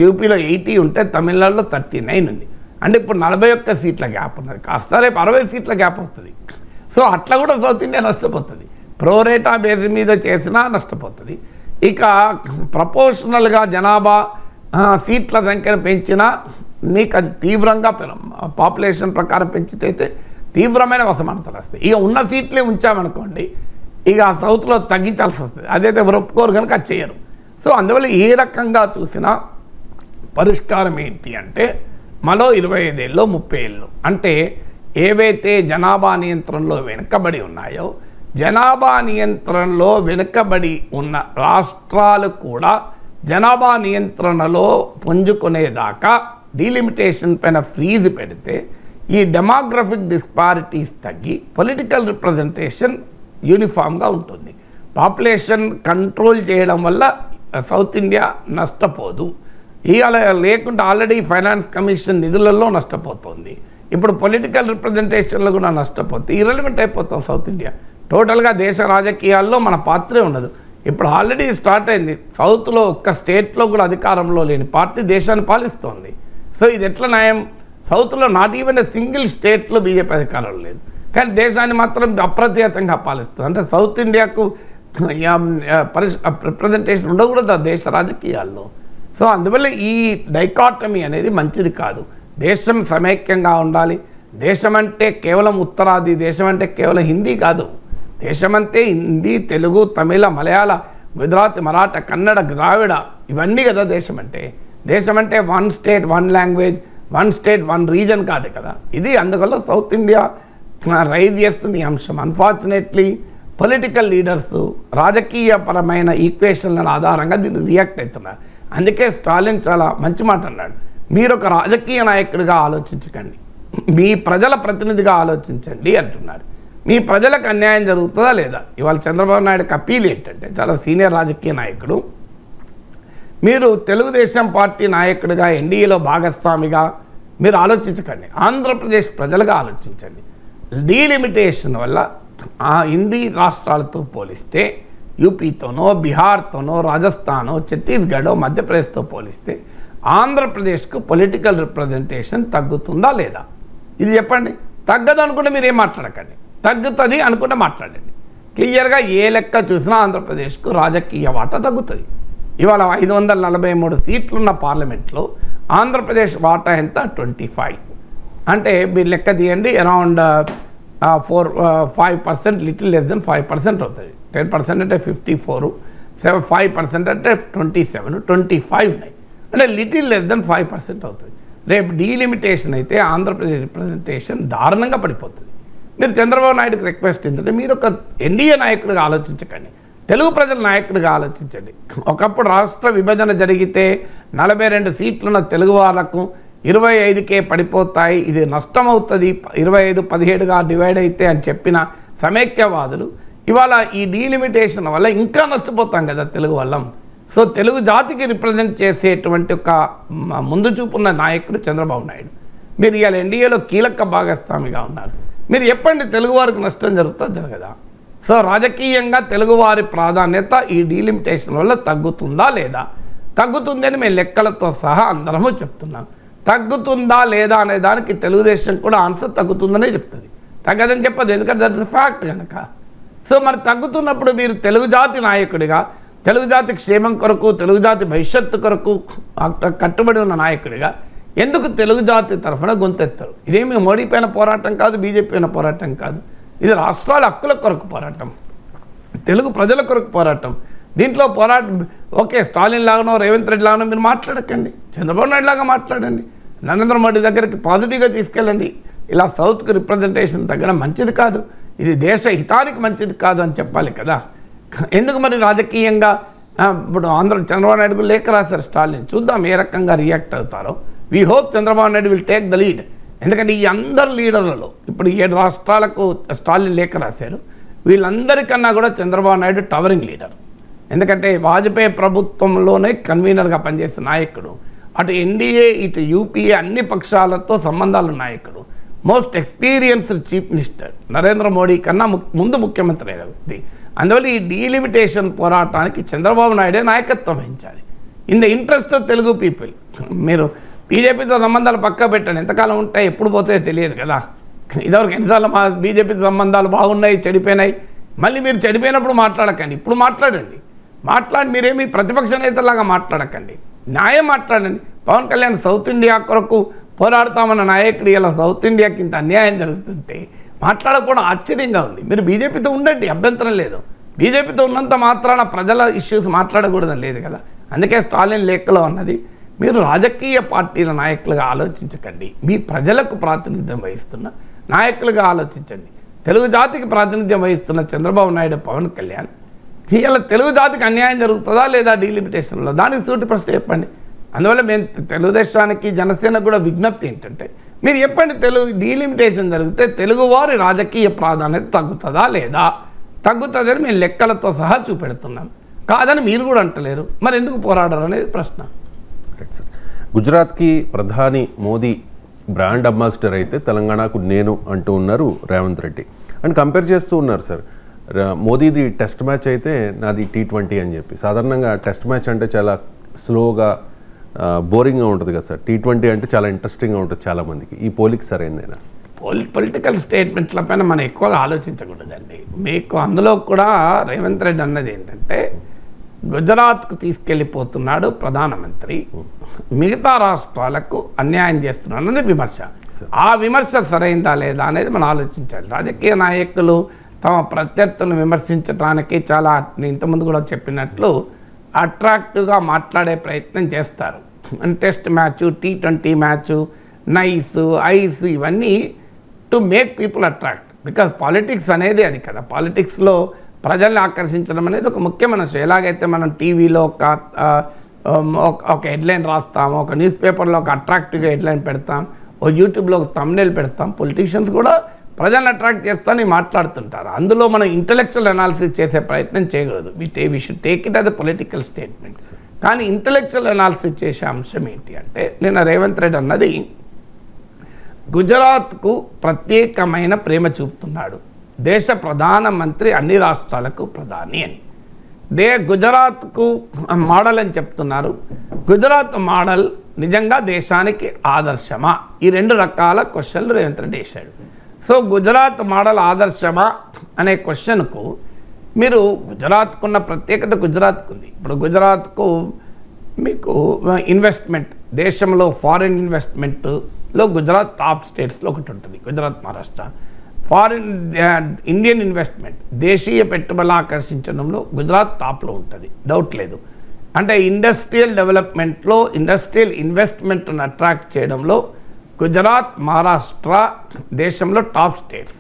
యూపీలో 80 ఉంటే తమిళనాడులో 39 ఉంది. అంటే ఇప్పుడు 41 సీట్ల గ్యాప్ ఉన్నది, కాస్త రేపు 60 సీట్ల గ్యాప్ వస్తుంది. సో అట్లా కూడా సౌత్ ఇండియా నష్టపోతుంది. ప్రోరేటా బేస్ మీద చేసినా నష్టపోతుంది. ఇక ప్రపోర్షనల్గా జనాభా సీట్ల సంఖ్యను పెంచినా మీకు అది తీవ్రంగా పాపులేషన్ ప్రకారం పెంచితే తీవ్రమైన అసమానతలు వస్తాయి. ఇక ఉన్న సీట్లే ఉంచామనుకోండి, ఇక సౌత్లో తగ్గించాల్సి వస్తుంది. అదైతే ఎవరు ఒప్పుకోరు కనుక అది చేయరు. సో అందువల్ల ఏ రకంగా చూసినా పరిష్కారం ఏంటి అంటే మరో 25 ఏళ్ళు 30 ఏళ్ళు అంటే ఏవైతే జనాభా నియంత్రణలో వెనుకబడి ఉన్నాయో, జనాభా నియంత్రణలో వెనుకబడి ఉన్న రాష్ట్రాలు కూడా జనాభా నియంత్రణలో పుంజుకునేదాకా డీలిమిటేషన్ పైన ఫ్రీజ్ పెడితే ఈ డెమోగ్రఫిక్ డిస్పారిటీస్ తగ్గి పొలిటికల్ రిప్రజెంటేషన్ యూనిఫామ్గా ఉంటుంది. పాపులేషన్ కంట్రోల్ చేయడం వల్ల సౌత్ ఇండియా నష్టపోదు. ఇవాళ లేకుంటే ఆల్రెడీ ఫైనాన్స్ కమిషన్ నిధులలో నష్టపోతుంది. ఇప్పుడు పొలిటికల్ రిప్రజెంటేషన్లో కూడా నష్టపోతే ఇర్రెలవెంట్ అయిపోతాం సౌత్ ఇండియా. టోటల్గా దేశ రాజకీయాల్లో మన పాత్రే ఉండదు. ఇప్పుడు ఆల్రెడీ స్టార్ట్ అయింది. సౌత్లో ఒక్క స్టేట్లో కూడా అధికారంలో లేని పార్టీ దేశాన్ని పాలిస్తోంది. సో ఇది ఎట్లా న్యాయం? సౌత్లో నాట్ ఈవెన్ సింగిల్ స్టేట్లో బీజేపీ అధికారంలో లేదు, కానీ దేశాన్ని మాత్రం అప్రతిహతంగా పాలిస్తుంది. అంటే సౌత్ ఇండియాకు రిప్రజెంటేషన్ ఉండకూడదు దేశ రాజకీయాల్లో. సో అందువల్ల ఈ డైకాటమీ అనేది మంచిది కాదు. దేశం సమైక్యంగా ఉండాలి. దేశం అంటే కేవలం ఉత్తరాది, దేశం అంటే కేవలం హిందీ కాదు. దేశం అంటే హిందీ, తెలుగు, తమిళ, మలయాళ, గుజరాత్, మరాఠా, కన్నడ, ద్రావిడ ఇవన్నీ కదా దేశం అంటే. దేశం అంటే 1 స్టేట్ 1 లాంగ్వేజ్, 1 స్టేట్ 1 రీజన్ కాదు కదా ఇది. అందువల్ల సౌత్ ఇండియా రైజ్ చేస్తుంది ఈ అంశం. అన్ఫార్చునేట్లీ పొలిటికల్ లీడర్స్ రాజకీయపరమైన ఈక్వేషన్ల ఆధారంగా దీన్ని రియాక్ట్ అవుతున్నారు. అందుకే స్టాలిన్ చాలా మంచి మాట అన్నాడు, మీరు ఒక రాజకీయ నాయకుడిగా ఆలోచించకండి, మీ ప్రజల ప్రతినిధిగా ఆలోచించండి అంటున్నారు. మీ ప్రజలకు అన్యాయం జరుగుతుందా లేదా? ఇవాళ చంద్రబాబు నాయుడుకి అప్పీల్ ఏంటంటే, చాలా సీనియర్ రాజకీయ నాయకుడు, మీరు తెలుగుదేశం పార్టీ నాయకుడిగా ఎన్డీఏలో భాగస్వామిగా మీరు ఆలోచించకండి, ఆంధ్రప్రదేశ్ ప్రజలుగా ఆలోచించండి. డీలిమిటేషన్ వల్ల హిందీ రాష్ట్రాలతో పోలిస్తే యూపీతోనో, బీహార్తోనో, రాజస్థానో, ఛత్తీస్గఢో, మధ్యప్రదేశ్తో పోలిస్తే ఆంధ్రప్రదేశ్కు పొలిటికల్ రిప్రజెంటేషన్ తగ్గుతుందా లేదా? ఇది చెప్పండి. తగ్గదు అనుకుంటే మీరు ఏం మాట్లాడకండి, తగ్గుతుంది అనుకుంటే మాట్లాడండి. క్లియర్గా ఏ లెక్క చూసినా ఆంధ్రప్రదేశ్కు రాజకీయ వాటా తగ్గుతుంది. ఇవాళ 543 సీట్లున్న పార్లమెంట్లో ఆంధ్రప్రదేశ్ వాటా ఎంత? 25. అంటే మీరు లెక్క తీయండి, అరౌండ్ 5%, లిటిల్ లెస్ దెన్ 5% అవుతుంది. 10% అంటే 54, 5% అంటే 27, 25 ఉన్నాయి. అంటే లిటిల్ లెస్ దెన్ 5% అవుతుంది. రేపు డీలిమిటేషన్ అయితే ఆంధ్రప్రదేశ్ రిప్రజెంటేషన్ దారుణంగా పడిపోతుంది. మీరు చంద్రబాబు నాయుడుకి రిక్వెస్ట్ ఏంటంటే, మీరు ఒక ఎన్డీఏ నాయకుడిగా ఆలోచించకండి, తెలుగు ప్రజల నాయకుడిగా ఆలోచించండి. ఒకప్పుడు రాష్ట్ర విభజన జరిగితే 42 సీట్లున్న తెలుగు వాళ్ళకు 25కే పడిపోతాయి, ఇది నష్టమవుతుంది, 25-17గా డివైడ్ అయితే అని చెప్పిన సమైక్యవాదులు ఇవాళ ఈ డీలిమిటేషన్ వల్ల ఇంకా నష్టపోతాం కదా తెలుగు వాళ్ళం. సో తెలుగు జాతికి రిప్రజెంట్ చేసేటువంటి ఒక ముందు చూపున్న నాయకుడు చంద్రబాబు నాయుడు. మీరు ఇవాళ ఎన్డీఏలో కీలక భాగస్వామిగా ఉన్నారు. మీరు చెప్పండి, తెలుగు వారికి నష్టం జరుగుతుందా జరగదా? సో రాజకీయంగా తెలుగువారి ప్రాధాన్యత ఈ డీలిమిటేషన్ వల్ల తగ్గుతుందా లేదా? తగ్గుతుందని మేము లెక్కలతో సహా అందరము చెప్తున్నాం. తగ్గుతుందా లేదా అనే దానికి తెలుగుదేశం కూడా ఆన్సర్ తగ్గుతుందనే చెప్తుంది, తగ్గదని చెప్పదు. ఎందుకంటే దట్ ఇస్ ఫ్యాక్ట్ కనుక. సో మరి తగ్గుతున్నప్పుడు మీరు తెలుగు జాతి నాయకుడిగా తెలుగు జాతి క్షేమం కొరకు, తెలుగు జాతి భవిష్యత్తు కొరకు కట్టుబడి ఉన్న నాయకుడిగా ఎందుకు తెలుగు జాతి తరఫున గొంతెత్తారు? ఇదేమి మోడీ పైన పోరాటం కాదు, బీజేపీ పైన పోరాటం కాదు. ఇది రాష్ట్రాల హక్కుల కొరకు పోరాటం, తెలుగు ప్రజల కొరకు పోరాటం. దీంట్లో పోరాటం ఓకే, స్టాలిన్ లాగానో రేవంత్ రెడ్డి లాగానో మీరు మాట్లాడకండి, చంద్రబాబు నాయుడు లాగా మాట్లాడండి, నరేంద్ర మోడీ దగ్గరికి పాజిటివ్గా తీసుకెళ్ళండి. ఇలా సౌత్కి రిప్రజెంటేషన్ తగ్గడం మంచిది కాదు, ఇది దేశ హితానికి మంచిది కాదు అని చెప్పాలి కదా. ఎందుకు మరి రాజకీయంగా ఇప్పుడు చంద్రబాబు నాయుడుకు లేఖ రాశారు స్టాలిన్, చూద్దాం ఏ రకంగా రియాక్ట్ అవుతారో. We hope Chandrababu Naidu will take the lead. ఎందుకంటే ఈ అందరు లీడర్లలో ఇప్పుడు 7 రాష్ట్రాలకు స్టాలిన్ లేఖ రాశారు, వీళ్ళందరికన్నా కూడా చంద్రబాబు నాయుడు టవరింగ్ లీడర్. ఎందుకంటే వాజ్పేయి ప్రభుత్వంలోనే కన్వీనర్గా పనిచేసిన నాయకుడు, అటు ఎన్డీఏ ఇటు యూపీఏ అన్ని పక్షాలతో సంబంధాలు నాయకుడు, most experienced chief minister, Narendra Modi కన్నా ముందు ముఖ్యమంత్రి అయిన వ్యక్తి. అందువల్ల ఈ డీలిమిటేషన్ పోరాటానికి చంద్రబాబు నాయుడే నాయకత్వం వహించాలి in the interest of Telugu people. మీరు బీజేపీతో సంబంధాలు పక్కా పెట్టండి, ఎంతకాలం ఉంటాయి ఎప్పుడు పోతాయో తెలియదు కదా. ఇదివరకు ఎన్నిసార్లు మా బీజేపీతో సంబంధాలు బాగున్నాయి చెడిపోయినాయి, మళ్ళీ మీరు చెడిపోయినప్పుడు మాట్లాడకండి, ఇప్పుడు మాట్లాడండి. మీరేమి ప్రతిపక్ష నేతలాగా మాట్లాడకండి, న్యాయం మాట్లాడండి. పవన్ కళ్యాణ్ సౌత్ ఇండియా కొరకు పోరాడుతామన్న నాయకుడు ఇలా సౌత్ ఇండియాకి ఇంత అన్యాయం జరుగుతుంటే మాట్లాడకపోవడం ఆశ్చర్యంగా ఉంది. మీరు బీజేపీతో ఉండండి, అభ్యంతరం లేదు. బీజేపీతో ఉన్నంత మాత్రాన ప్రజల ఇష్యూస్ మాట్లాడకూడదని లేదు కదా. అందుకే స్టాలిన్ లేఖలో అన్నది, మీరు రాజకీయ పార్టీల నాయకులుగా ఆలోచించకండి, మీ ప్రజలకు ప్రాతినిధ్యం వహిస్తున్న నాయకులుగా ఆలోచించండి. తెలుగు జాతికి ప్రాతినిధ్యం వహిస్తున్న చంద్రబాబు నాయుడు, పవన్ కళ్యాణ్ ఇలా తెలుగు జాతికి అన్యాయం జరుగుతుందా లేదా డీలిమిటేషన్లో, దానికి సూటి ప్రశ్న చెప్పండి. అందువల్ల మేము తెలుగుదేశానికి జనసేనకు కూడా విజ్ఞప్తి ఏంటంటే, మీరు చెప్పండి, డీలిమిటేషన్ జరిగితే తెలుగువారి రాజకీయ ప్రాధాన్యత తగ్గుతుందా లేదా? తగ్గుతుందని మేము లెక్కలతో సహా చూపెడుతున్నాం, కాదని మీరు కూడా అంటలేరు, మరి ఎందుకు పోరాడరు అనేది ప్రశ్న. గుజరాత్కి ప్రధాని మోదీ బ్రాండ్ అంబాసిడర్ అయితే తెలంగాణకు నేను అంటూ ఉన్నారు రేవంత్ రెడ్డి. అండ్ కంపేర్ చేస్తూ ఉన్నారు సార్, మోదీది టెస్ట్ మ్యాచ్ అయితే నాది T20 అని చెప్పి. సాధారణంగా టెస్ట్ మ్యాచ్ అంటే చాలా స్లోగా బోరింగ్గా ఉంటుంది కదా సార్, T20 అంటే చాలా ఇంట్రెస్టింగ్గా ఉంటుంది చాలామందికి. ఈ పోలిక సరైందేనా? పొలిటికల్ స్టేట్మెంట్ల పైన మనం ఎక్కువగా ఆలోచించకూడదండి. మీకు అందులో కూడా రేవంత్ రెడ్డి అన్నది ఏంటంటే, గుజరాత్కు తీసుకెళ్ళిపోతున్నాడు ప్రధానమంత్రి, మిగతా రాష్ట్రాలకు అన్యాయం చేస్తున్నాడు అన్నది విమర్శ. ఆ విమర్శ సరైందా లేదా అనేది మనం ఆలోచించాలి. రాజకీయ నాయకులు తమ ప్రత్యర్థులను విమర్శించడానికి చాలా, ఇంతకుముందు కూడా చెప్పినట్లు, అట్రాక్టివ్గా మాట్లాడే ప్రయత్నం చేస్తారు. Test match, T20 match, nice, ice, ఇవన్నీ to make people attract. Because politics అనేది అది కదా, పాలిటిక్స్లో ప్రజల్ని ఆకర్షించడం అనేది ఒక ముఖ్యమైన విషయం. ఎలాగైతే మనం టీవీలో ఒక హెడ్లైన్ రాస్తాం, ఒక న్యూస్ పేపర్లో ఒక అట్రాక్టివ్గా హెడ్లైన్ పెడతాం, ఓ యూట్యూబ్లో ఒక థంబ్నెయిల్ పెడతాం, పొలిటీషియన్స్ కూడా ప్రజలను అట్రాక్ట్ చేస్తానని మాట్లాడుతుంటారు. అందులో మనం ఇంటలెక్చువల్ అనాలిసిస్ చేసే ప్రయత్నం చేయకూడదు. We should take it as a political statements. కానీ ఇంటలెక్చువల్ అనాలిసిస్ చేసే అంశం ఏంటి అంటే, నిన్న రేవంత్ రెడ్డి అన్నది గుజరాత్కు ప్రత్యేకమైన ప్రేమ చూపుతున్నాడు, దేశ ప్రధానమంత్రి అన్ని రాష్ట్రాలకు ప్రధాని అని. గుజరాత్కు మోడల్ అని చెప్తున్నారు. గుజరాత్ మోడల్ నిజంగా దేశానికి ఆదర్శమా? ఈ 2 రకాల క్వశ్చన్లు రేవంత్ రెడ్డి వేశాడు. సో గుజరాత్ మోడల్ ఆదర్శమా అనే క్వశ్చన్కు మీరు, గుజరాత్కున్న ప్రత్యేకత గుజరాత్కు ఉంది. ఇప్పుడు గుజరాత్కు మీకు ఇన్వెస్ట్మెంట్, దేశంలో ఫారిన్ ఇన్వెస్ట్మెంట్లో గుజరాత్ టాప్ స్టేట్స్లో ఒకటి ఉంటుంది, గుజరాత్, మహారాష్ట్ర. ఇండియన్ ఇన్వెస్ట్మెంట్, దేశీయ పెట్టుబడులు ఆకర్షించడంలో గుజరాత్ టాప్లో ఉంటుంది, డౌట్ లేదు. అంటే ఇండస్ట్రియల్ డెవలప్మెంట్లో, ఇండస్ట్రియల్ ఇన్వెస్ట్మెంట్ను అట్రాక్ట్ చేయడంలో గుజరాత్, మహారాష్ట్ర దేశంలో టాప్ స్టేట్స్.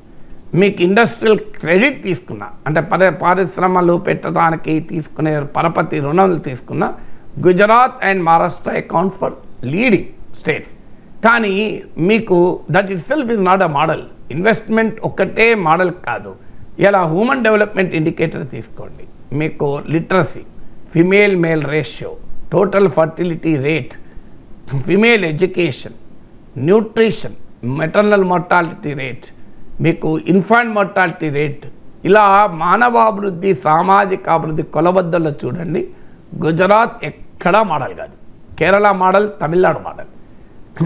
మీకు ఇండస్ట్రియల్ క్రెడిట్ తీసుకున్నా, అంటే పరిశ్రమలు పెట్టడానికి తీసుకునే పరపతి రుణాలు తీసుకున్న Gujarat and Maharashtra account for leading states. కానీ మీకు that it self is not a model. Investment ఒక్కటే మోడల్ కాదు. ఇలా హ్యూమన్ డెవలప్మెంట్ ఇండికేటర్ తీసుకోండి, మీకు literacy, female male ratio, total fertility rate, female education, nutrition, maternal mortality rate, మీకు ఇన్ఫాంట్ మోర్టాలిటీ రేట్, ఇలా మానవాభివృద్ధి, సామాజిక అభివృద్ధి కొలబద్దల్లో చూడండి, గుజరాత్ ఎక్కడా మోడల్ కాదు. Kerala model, Tamil Nadu model.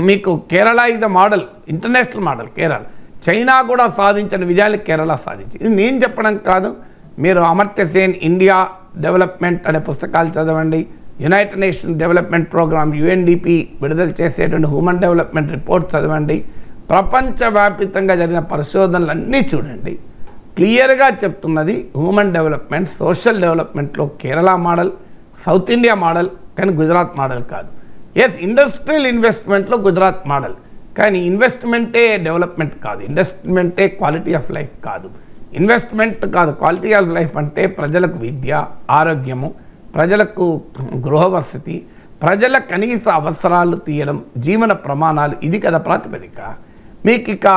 మీకు Kerala is the model, international model Kerala. China కూడా సాధించిన విజయాలు కేరళ సాధించింది. ఇది నేను చెప్పడం కాదు, మీరు అమర్త్య సేన్ ఇండియా డెవలప్మెంట్ అనే పుస్తకాలు చదవండి, United Nations development programme UNDP విడుదల చేసేటువంటి హ్యూమన్ డెవలప్మెంట్ రిపోర్ట్ చదవండి, ప్రపంచవ్యాప్తంగా జరిగిన పరిశోధనలన్నీ చూడండి. క్లియర్గా చెప్తున్నది హ్యూమన్ డెవలప్మెంట్, సోషల్ డెవలప్మెంట్లో Kerala model, south India model, కానీ గుజరాత్ మోడల్ కాదు. ఎస్, ఇండస్ట్రియల్ ఇన్వెస్ట్మెంట్లో గుజరాత్ మోడల్, కానీ ఇన్వెస్ట్మెంటే డెవలప్మెంట్ కాదు, ఇన్వెస్ట్మెంటే క్వాలిటీ ఆఫ్ లైఫ్ కాదు. ఇన్వెస్ట్మెంట్ కాదు, క్వాలిటీ ఆఫ్ లైఫ్ అంటే ప్రజలకు విద్య, ఆరోగ్యము, ప్రజలకు గృహ వసతి, ప్రజల కనీస అవసరాలు తీయడం, జీవన ప్రమాణాలు, ఇది కదా ప్రాతిపదిక. మీకు ఇక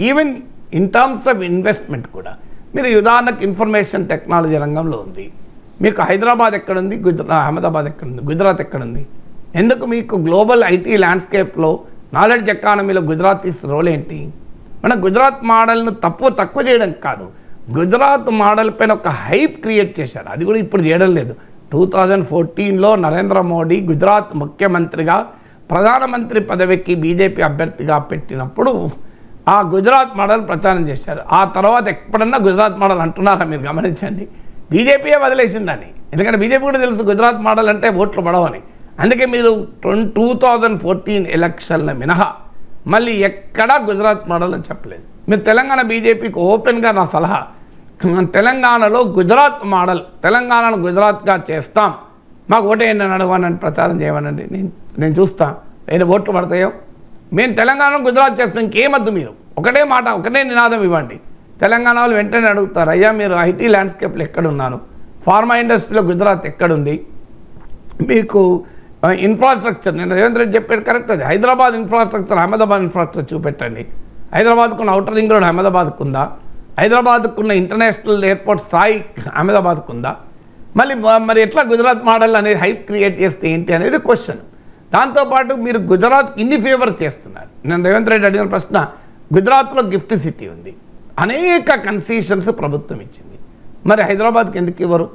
even in terms of investment కూడా మీరు ఉదాహరణకు ఇన్ఫర్మేషన్ టెక్నాలజీ రంగంలో ఉంది. మీకు హైదరాబాద్ ఎక్కడుంది, అహ్మదాబాద్ ఎక్కడుంది, గుజరాత్ ఎక్కడుంది? ఎందుకు మీకు గ్లోబల్ ఐటీ ల్యాండ్స్కేప్లో నాలెడ్జ్ ఎకానమీలో గుజరాత్ రోల్ ఏంటి? మన గుజరాత్ మోడల్ను తక్కువ చేయడం కాదు, గుజరాత్ మోడల్ పైన ఒక హైప్ క్రియేట్ చేశారు. అది కూడా ఇప్పుడు చేయడం లేదు. 2014లో నరేంద్ర మోడీ గుజరాత్ ముఖ్యమంత్రిగా ప్రధానమంత్రి పదవికి BJP అభ్యర్థిగా పెట్టినప్పుడు ఆ గుజరాత్ మోడల్ ప్రచారం చేశారు. ఆ తర్వాత ఎప్పుడన్నా గుజరాత్ మోడల్ అంటున్నారా మీరు గమనించండి. బీజేపీయే వదిలేసిందని, ఎందుకంటే బీజేపీ కూడా తెలుసు గుజరాత్ మోడల్ అంటే ఓట్లు పడవని. అందుకే మీరు 2014 ఎలక్షన్ల మినహా మళ్ళీ ఎక్కడా గుజరాత్ మోడల్ అని చెప్పలేదు. మీరు తెలంగాణ BJPకి ఓపెన్గా నా సలహా, తెలంగాణలో గుజరాత్ మోడల్, తెలంగాణను గుజరాత్గా చేస్తాం, మాకు ఓటేయండి అని అడగమని ప్రచారం చేయమనండి, నేను చూస్తాను ఏదో ఓట్లు పడతాయో. మేము తెలంగాణను గుజరాత్ చేస్తాం, ఇంకేమద్దు, మీరు ఒకటే మాట, ఒకటే నినాదం ఇవ్వండి. తెలంగాణ వాళ్ళు వెంటనే అడుగుతారు, అయ్యా మీరు ఐటీ ల్యాండ్స్కేప్లో ఎక్కడున్నారు, ఫార్మా ఇండస్ట్రీలో గుజరాత్ ఎక్కడుంది, మీకు ఇన్ఫ్రాస్ట్రక్చర్, నేను రేవంత్ రెడ్డి చెప్పాడు కరెక్ట్, అది హైదరాబాద్ ఇన్ఫ్రాస్ట్రక్చర్, అహ్మదాబాద్ ఇన్ఫ్రాస్ట్రక్చర్ చూపెట్టండి. హైదరాబాద్కున్న అవుటర్ రింగ్ రోడ్ అహ్మదాబాద్కు ఉందా? హైదరాబాద్కున్న ఇంటర్నేషనల్ ఎయిర్పోర్ట్ స్థాయి అహ్మదాబాద్కు ఉందా? మరి ఎట్లా గుజరాత్ మోడల్ అనేది హైప్ క్రియేట్ చేస్తే ఏంటి అనేది క్వశ్చన్. దాంతోపాటు మీరు గుజరాత్కి ఇన్ని ఫేవర్ చేస్తున్నారు. నేను రేవంత్ రెడ్డి అడిగిన ప్రశ్న, గుజరాత్లో గిఫ్ట్ సిటీ ఉంది, అనేక కన్సెషన్స్ ప్రభుత్వం ఇచ్చింది, మరి హైదరాబాద్కి ఎందుకు ఇవ్వరు,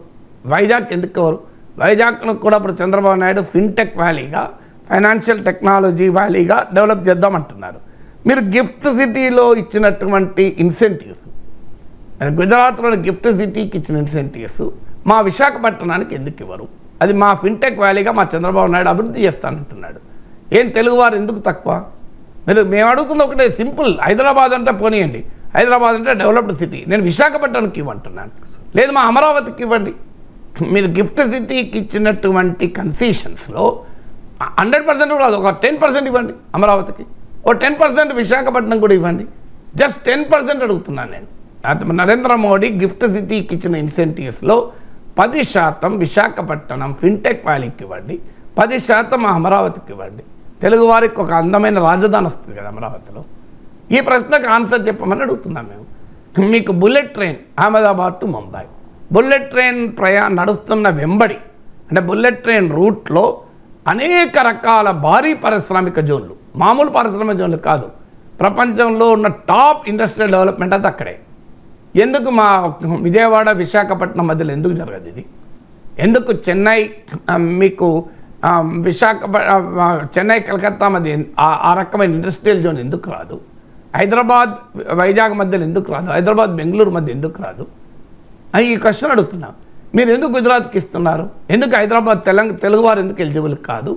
వైజాగ్కి ఎందుకు ఇవ్వరు? వైజాగ్ను కూడా ఇప్పుడు చంద్రబాబు నాయుడు ఫిన్టెక్ వ్యాలీగా, ఫైనాన్షియల్ టెక్నాలజీ వ్యాలీగా డెవలప్ చేద్దామంటున్నారు. మీరు గిఫ్ట్ సిటీలో ఇచ్చినటువంటి ఇన్సెంటివ్స్, గుజరాత్లోని గిఫ్ట్ సిటీకి ఇచ్చిన ఇన్సెంటివ్స్ మా విశాఖపట్నానికి ఎందుకు ఇవ్వరు? అది మా ఫిన్టెక్ వ్యాలీగా మా చంద్రబాబు నాయుడు అభివృద్ధి చేస్తానంటున్నాడు. ఏం తెలుగువారు ఎందుకు తక్కువ? మేము అడుగుతున్న ఒకటే సింపుల్, హైదరాబాద్ అంటే పోనీయండి, హైదరాబాద్ అంటే డెవలప్డ్ సిటీ, నేను విశాఖపట్నానికి ఇవ్వంటున్నాను, లేదు మా అమరావతికి ఇవ్వండి. మీరు గిఫ్ట్ సిటీకి ఇచ్చినటువంటి కన్సెషన్స్లో 100% కూడా ఒక 10% ఇవ్వండి అమరావతికి, ఓ 10% విశాఖపట్నం కూడా ఇవ్వండి. జస్ట్ 10% అడుగుతున్నాను నేను. నరేంద్ర మోడీ గిఫ్ట్ సిటీకి ఇచ్చిన ఇన్సెంటివ్స్లో 10% విశాఖపట్నం ఫిన్టెక్ వ్యాలీకి ఇవ్వండి, 10% అమరావతికి ఇవ్వండి. తెలుగువారికి ఒక అందమైన రాజధాని వస్తుంది కదా అమరావతిలో. ఈ ప్రశ్నకు ఆన్సర్ చెప్పమని అడుగుతున్నాం మేము. మీకు bullet train Ahmedabad to Mumbai, bullet train నడుస్తున్న వెంబడి, అంటే బుల్లెట్ ట్రైన్ రూట్లో అనేక రకాల భారీ పారిశ్రామిక జోన్లు, మామూలు పారిశ్రామిక జోన్లు కాదు, ప్రపంచంలో ఉన్న టాప్ ఇండస్ట్రియల్ డెవలప్మెంట్ అంతా అక్కడే. ఎందుకు మా విజయవాడ విశాఖపట్నం మధ్యలో ఎందుకు జరగదు ఇది? ఎందుకు చెన్నై మీకు చెన్నై కలకత్తా మధ్య ఆ రకమైన ఇండస్ట్రియల్ జోన్ ఎందుకు రాదు? హైదరాబాద్ వైజాగ్ మధ్యలో ఎందుకు రాదు? హైదరాబాద్ బెంగళూరు మధ్య ఎందుకు రాదు అని ఈ క్వశ్చన్ అడుగుతున్నాం. మీరు ఎందుకు గుజరాత్కి ఇస్తున్నారు? ఎందుకు హైదరాబాద్ తెలుగువారు ఎందుకు ఎలిజిబుల్ కాదు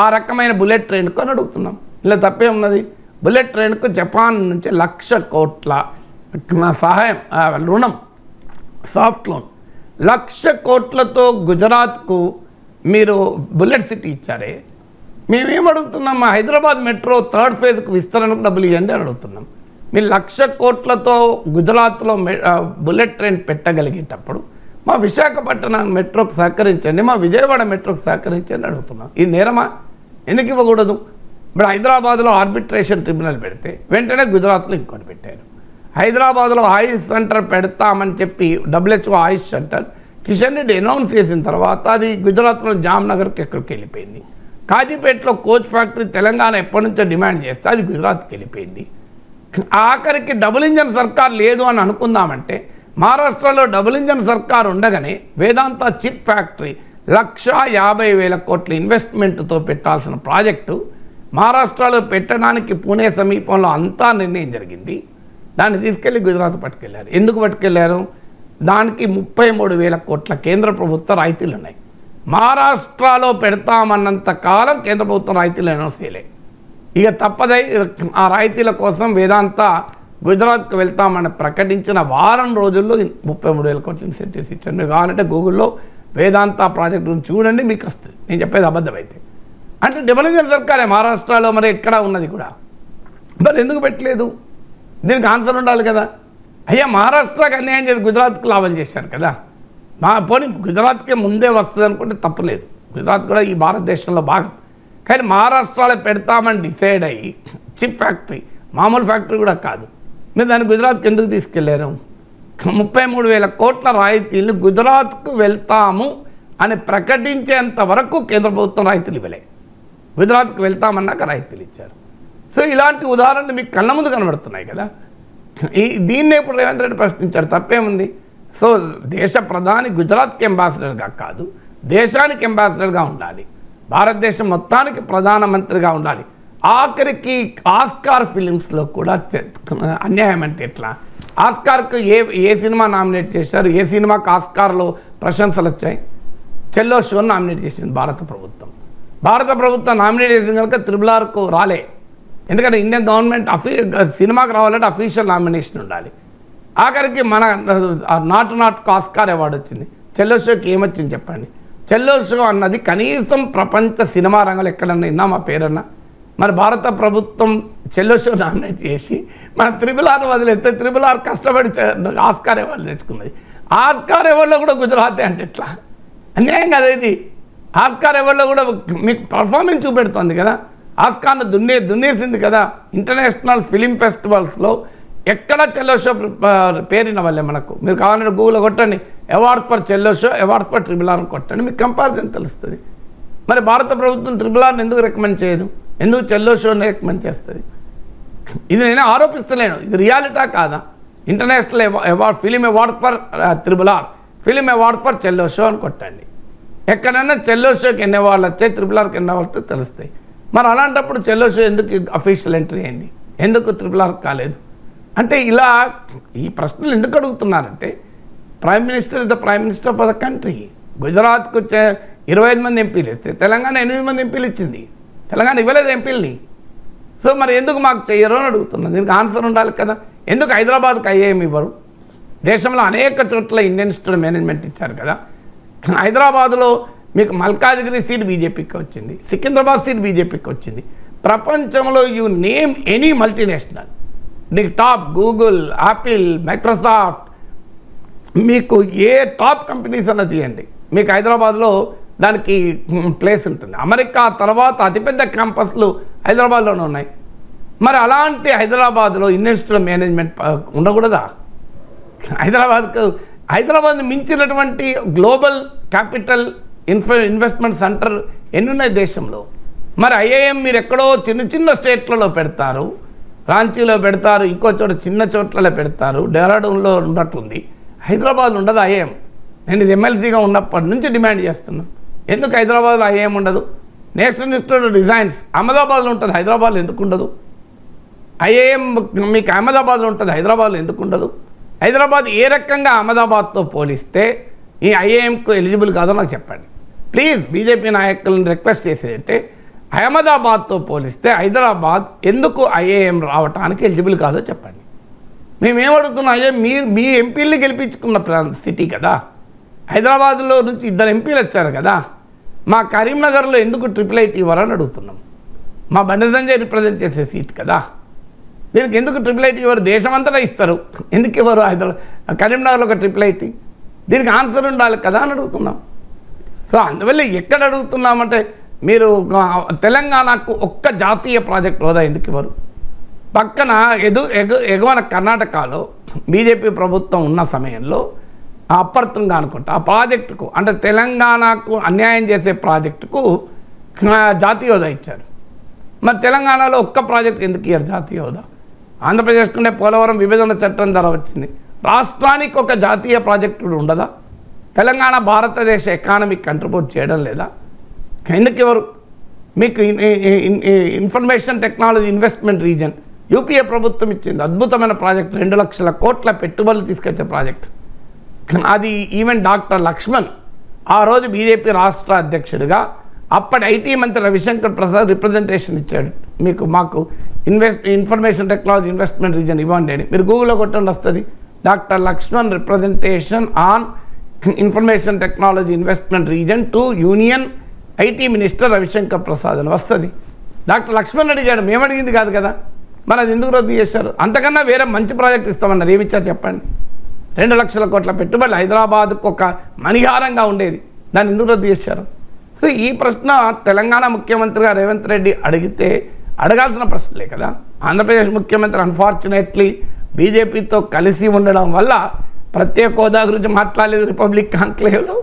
ఆ రకమైన బుల్లెట్ ట్రైన్కు అని అడుగుతున్నాం. ఇలా తప్పే ఉన్నది. బుల్లెట్ ట్రైన్కు జపాన్ నుంచి 1,00,000 కోట్ల సహాయం, రుణం, సాఫ్ట్ లోన్, 1,00,000 కోట్లతో గుజరాత్కు మీరు బుల్లెట్ సిటీ ఇచ్చారే. మేమేం అడుగుతున్నాం? హైదరాబాద్ మెట్రో 3rd ఫేజ్కు విస్తరణకు డబ్బులు ఇవ్వండి అని అడుగుతున్నాం. మీరు 1,00,000 కోట్లతో గుజరాత్లో బుల్లెట్ ట్రైన్ పెట్టగలిగేటప్పుడు మా విశాఖపట్నం మెట్రోకు సహకరించండి, మా విజయవాడ మెట్రోకు సహకరించండి అడుగుతున్నాం. ఇది నేరమా? ఎందుకు ఇవ్వకూడదు? ఇప్పుడు హైదరాబాద్లో ఆర్బిట్రేషన్ ట్రిబ్యునల్ పెడితే వెంటనే గుజరాత్లో ఇంకోటి పెట్టారు. హైదరాబాద్లో ఆయుష్ సెంటర్ పెడతామని చెప్పి WHO Ayush centre Kishan Reddy announce చేసిన తర్వాత అది గుజరాత్లో జామ్నగర్కి ఎక్కడికి వెళ్ళిపోయింది. కాజీపేటలో కోచ్ ఫ్యాక్టరీ తెలంగాణ ఎప్పటి నుంచో డిమాండ్ చేస్తే అది గుజరాత్కి వెళ్ళిపోయింది. ఆఖరికి డబుల్ ఇంజన్ సర్కార్ లేదు అని అనుకుందామంటే మహారాష్ట్రలో డబుల్ ఇంజన్ సర్కార్ ఉండగానే వేదాంత చిప్ ఫ్యాక్టరీ 1,50,000 కోట్ల ఇన్వెస్ట్మెంట్తో పెట్టాల్సిన ప్రాజెక్టు మహారాష్ట్రలో పెట్టడానికి పూణే సమీపంలో అంతా నిర్ణయం జరిగింది. దాన్ని తీసుకెళ్ళి గుజరాత్ పట్టుకెళ్ళారు. ఎందుకు పట్టుకెళ్ళారు? దానికి 33,000 కోట్ల కేంద్ర ప్రభుత్వ రాయితీలు ఉన్నాయి. మహారాష్ట్రలో పెడతామన్నంత కాలం కేంద్ర ప్రభుత్వం రాయితీలు అనౌన్స్ చేయలే. ఇక తప్పదై ఆ రాయితీల కోసం వేదాంత గుజరాత్కు వెళ్తామని ప్రకటించిన వారం రోజుల్లో 33,000 కోట్ల ఇన్సెంటివ్స్ ఇచ్చారు. మీరు కావాలంటే గూగుల్లో వేదాంత ప్రాజెక్ట్ గురించి చూడండి, మీకు వస్తుంది. నేను చెప్పేది అబద్ధమైతే. అంటే డెవలప్మెంట్ సర్కారే మహారాష్ట్రలో, మరి ఎక్కడ ఉన్నది కూడా. మరి ఎందుకు పెట్టలేదు? దీనికి ఆన్సర్ ఉండాలి కదా. అయ్యా, మహారాష్ట్రకి అన్యాయం చేసి గుజరాత్కు లాభం చేశారు కదా. పోనీ గుజరాత్కే ముందే వస్తుంది అనుకుంటే తప్పులేదు. గుజరాత్ కూడా ఈ భారతదేశంలో భాగం. కానీ మహారాష్ట్రలో పెడతామని డిసైడ్ అయ్యి చిప్ ఫ్యాక్టరీ, మామూలు ఫ్యాక్టరీ కూడా కాదు, మీరు దాన్ని గుజరాత్కి ఎందుకు తీసుకెళ్లారు? 33,000 కోట్ల రాయితీలు గుజరాత్కు వెళ్తాము అని ప్రకటించేంత వరకు కేంద్ర ప్రభుత్వం రాయితీలు ఇవ్వలే. గుజరాత్కు వెళ్తామన్నాక రాయితీలు ఇచ్చారు. సో ఇలాంటి ఉదాహరణలు మీకు కళ్ళ ముందు కనబడుతున్నాయి కదా. దీన్నే ఇప్పుడు రేవంత్ రెడ్డి ప్రశ్నించారు, తప్పేముంది? సో దేశ ప్రధాని గుజరాత్కి అంబాసిడర్గా కాదు, దేశానికి అంబాసిడర్గా ఉండాలి. భారతదేశం మొత్తానికి ప్రధానమంత్రిగా ఉండాలి. ఆఖరికి ఆస్కార్ ఫిలిమ్స్లో కూడా అన్యాయం అంటే ఎట్లా? ఆస్కార్కు ఏ సినిమా నామినేట్ చేశారు? ఏ సినిమాకి ఆస్కార్లో ప్రశంసలు వచ్చాయి? చెల్లో షోను నామినేట్ చేసింది భారత ప్రభుత్వం. భారత ప్రభుత్వం నామినేట్ చేసింది కనుక RRRకు రాలే. ఎందుకంటే ఇండియన్ గవర్నమెంట్ సినిమాకి రావాలంటే అఫీషియల్ నామినేషన్ ఉండాలి. ఆఖరికి మన నాటుకు ఆస్కార్ అవార్డు వచ్చింది. చెల్లో షోకి ఏమొచ్చింది చెప్పండి? చెల్లో షో అన్నది కనీసం ప్రపంచ సినిమా రంగంలో ఎక్కడన్నా విన్నా మా పేరన్నా? మరి భారత ప్రభుత్వం చెల్లో షో నామినేట్ చేసి మన RRR వదిలేస్తే RRR కష్టపడి ఆస్కార్ అవార్డు తెచ్చుకున్నది. ఆస్కార్ అవార్డులో కూడా గుజరాతే అంటే ఎట్లా? అన్యాయం కదా ఇది. ఆస్కార్ అవార్డులో కూడా మీకు పర్ఫార్మెన్స్ చూపెడుతుంది కదా. ఆస్కార్ను దున్నేసింది కదా. ఇంటర్నేషనల్ ఫిలిం ఫెస్టివల్స్లో ఎక్కడ చెల్లో షో పేరిన వాళ్ళే మనకు. మీరు కావాలంటే గూగుల్లో కొట్టండి, awards for Chhello Show, awards for RRR కొట్టండి, మీకు కంపారిజన్ తెలుస్తుంది. మరి భారత ప్రభుత్వం RRRని ఎందుకు రికమెండ్ చేయదు? ఎందుకు చెల్లో షోని రికమెండ్ చేస్తుంది? ఇది నేను ఆరోపిస్తలేను, ఇది రియాలిటా కాదా? International award, film award for RRR, film award for Chhello Show అని కొట్టండి. ఎక్కడైనా చెల్లో షోకి ఎన్ని అవార్డులు వచ్చాయి, RRRకి ఎన్ని అవార్డులు తెలుస్తాయి. మరి అలాంటప్పుడు చెల్లో షో ఎందుకు అఫీషియల్ ఎంట్రీ అయింది? ఎందుకు RRR కాలేదు? అంటే ఇలా ఈ ప్రశ్నలు ఎందుకు అడుగుతున్నారంటే, prime minister is the prime minister for the country. గుజరాత్కు 25 మంది ఎంపీలు ఇస్తే తెలంగాణ 8 మంది ఎంపీలు ఇచ్చింది. తెలంగాణ ఇవ్వలేదు ఎంపీలని. సో మరి ఎందుకు మాకు చెయ్యరు అని అడుగుతున్నాను. దీనికి ఆన్సర్ ఉండాలి కదా. ఎందుకు హైదరాబాద్కి ఐఏఎం ఇవ్వరు? దేశంలో అనేక చోట్ల ఇండియన్ ఇన్స్టిట్యూట్ మేనేజ్మెంట్ ఇచ్చారు కదా. హైదరాబాద్లో మీకు మల్కాజ్గిరి సీట్ బీజేపీకి వచ్చింది, సికింద్రాబాద్ సీట్ బీజేపీకి వచ్చింది. ప్రపంచంలో యూ నేమ్ ఎనీ మల్టీనేషనల్, నీకు టాప్ గూగుల్, యాపిల్, మైక్రోసాఫ్ట్, మీకు ఏ టాప్ కంపెనీస్ అన్నది తీయండి, మీకు హైదరాబాద్లో దానికి ప్లేస్ ఉంటుంది. అమెరికా తర్వాత అతిపెద్ద క్యాంపస్లు హైదరాబాద్లోనే ఉన్నాయి. మరి అలాంటి హైదరాబాద్లో ఇన్స్టిట్యూట్ మేనేజ్మెంట్ ఉండకూడదా? హైదరాబాద్ని మించినటువంటి గ్లోబల్ క్యాపిటల్ ఇన్వెస్ట్మెంట్ సెంటర్ ఎన్ని ఉన్నాయి దేశంలో? మరి ఐఏఎం మీరు ఎక్కడో చిన్న చిన్న స్టేట్లలో పెడతారు, రాంచీలో పెడతారు, ఇంకో చోట చిన్న చోట్లలో పెడతారు, డెహ్రాడూన్లో ఉన్నట్టుంది. హైదరాబాద్లో ఉండదు ఐఏఎం. నేను ఇది ఎమ్మెల్సీగా ఉన్నప్పటి నుంచి డిమాండ్ చేస్తున్నాను. ఎందుకు హైదరాబాద్లో ఐఏఎం ఉండదు? నేషనల్ ఇన్స్టిట్యూట్ ఆఫ్ డిజైన్స్ అహ్మదాబాద్లో ఉంటుంది, హైదరాబాద్లో ఎందుకు ఉండదు? ఐఏఎం మీకు అహ్మదాబాద్లో ఉంటుంది, హైదరాబాద్లో ఎందుకు ఉండదు? హైదరాబాద్ ఏ రకంగా అహ్మదాబాద్తో పోలిస్తే ఈ ఐఏఎంకు ఎలిజిబుల్ కాదో నాకు చెప్పండి ప్లీజ్. బీజేపీ నాయకులను రిక్వెస్ట్ చేసేదంటే అహ్మదాబాద్తో పోలిస్తే హైదరాబాద్ ఎందుకు ఐఏఎం రావడానికి ఎలిజిబుల్ కాదో చెప్పండి. మేమేమడుగుతున్నాం? మీ ఎంపీల్ని గెలిపించుకున్న సిటీ కదా. హైదరాబాద్లో నుంచి 2 ఎంపీలు వచ్చారు కదా. మా కరీంనగర్లో ఎందుకు IIIT ఇవ్వరని అడుగుతున్నాం. మా బండి సంజయ్ రిప్రజెంట్ చేసే సీట్ కదా. దీనికి ఎందుకు IIIT ఇవ్వరు? దేశమంతటా ఇస్తారు, ఎందుకు ఇవ్వరు కరీంనగర్లో ఒక IIIT? దీనికి ఆన్సర్ ఉండాలి కదా అని అడుగుతున్నాం. సో అందువల్ల ఎక్కడ అడుగుతున్నామంటే, మీరు తెలంగాణకు ఒక్క జాతీయ ప్రాజెక్ట్ హోదా ఎందుకు ఇవ్వరు? పక్కన ఎగువన కర్ణాటకలో బీజేపీ ప్రభుత్వం ఉన్న సమయంలో అప్పర్తంగా అనుకుంటా ఆ ప్రాజెక్టుకు, అంటే తెలంగాణకు అన్యాయం చేసే ప్రాజెక్టుకు జాతీయ హోదా ఇచ్చారు. మరి తెలంగాణలో ఒక్క ప్రాజెక్ట్ ఎందుకు ఇయ్యారు జాతీయ హోదా? ఆంధ్రప్రదేశ్ కంటే పోలవరం విభజన చట్టం ద్వారా వచ్చింది. రాష్ట్రానికి ఒక జాతీయ ప్రాజెక్టు ఉండదా? తెలంగాణ భారతదేశ ఎకానమీకి కంట్రిబ్యూట్ చేయడం లేదా? ఎందుకు ఎవరు? మీకు information technology investment region UPA ప్రభుత్వం ఇచ్చింది, అద్భుతమైన ప్రాజెక్ట్, 2 లక్షల కోట్ల పెట్టుబడులు తీసుకొచ్చే ప్రాజెక్ట్. అది ఈవెన్ డాక్టర్ లక్ష్మణ్ ఆ రోజు బీజేపీ రాష్ట్ర అధ్యక్షుడిగా అప్పటి ఐటీ మంత్రి రవిశంకర్ ప్రసాద్ రిప్రజెంటేషన్ ఇచ్చాడు, మాకు ఇన్ఫర్మేషన్ టెక్నాలజీ ఇన్వెస్ట్మెంట్ రీజన్ ఇవ్వండి అని. మీరు గూగుల్లో కొట్టండి వస్తుంది, doctor Lakshman representation on information technology investment region to union IT minister Ravishankar Prasad అని వస్తుంది. డాక్టర్ లక్ష్మణ్ అడిగాడు, మేము అడిగింది కాదు కదా, మరి అది ఎందుకు రద్దు చేశారు? అంతకన్నా వేరే మంచి ప్రాజెక్ట్ ఇస్తామన్నారు, ఏమిచ్చారు చెప్పండి? 2 లక్షల కోట్ల పెట్టుబడి హైదరాబాద్కు ఒక మణిహారంగా ఉండేది, దాన్ని ఎందుకు రద్దు చేశారు? సో ఈ ప్రశ్న తెలంగాణ ముఖ్యమంత్రిగా రేవంత్ రెడ్డి అడిగితే అడగాల్సిన ప్రశ్నలే కదా. ఆంధ్రప్రదేశ్ ముఖ్యమంత్రి అన్ఫార్చునేట్లీ బీజేపీతో కలిసి ఉండడం వల్ల ప్రత్యేక హోదా గురించి మాట్లాడలేదు రిపబ్లిక్ కాంక్లేవ్లో.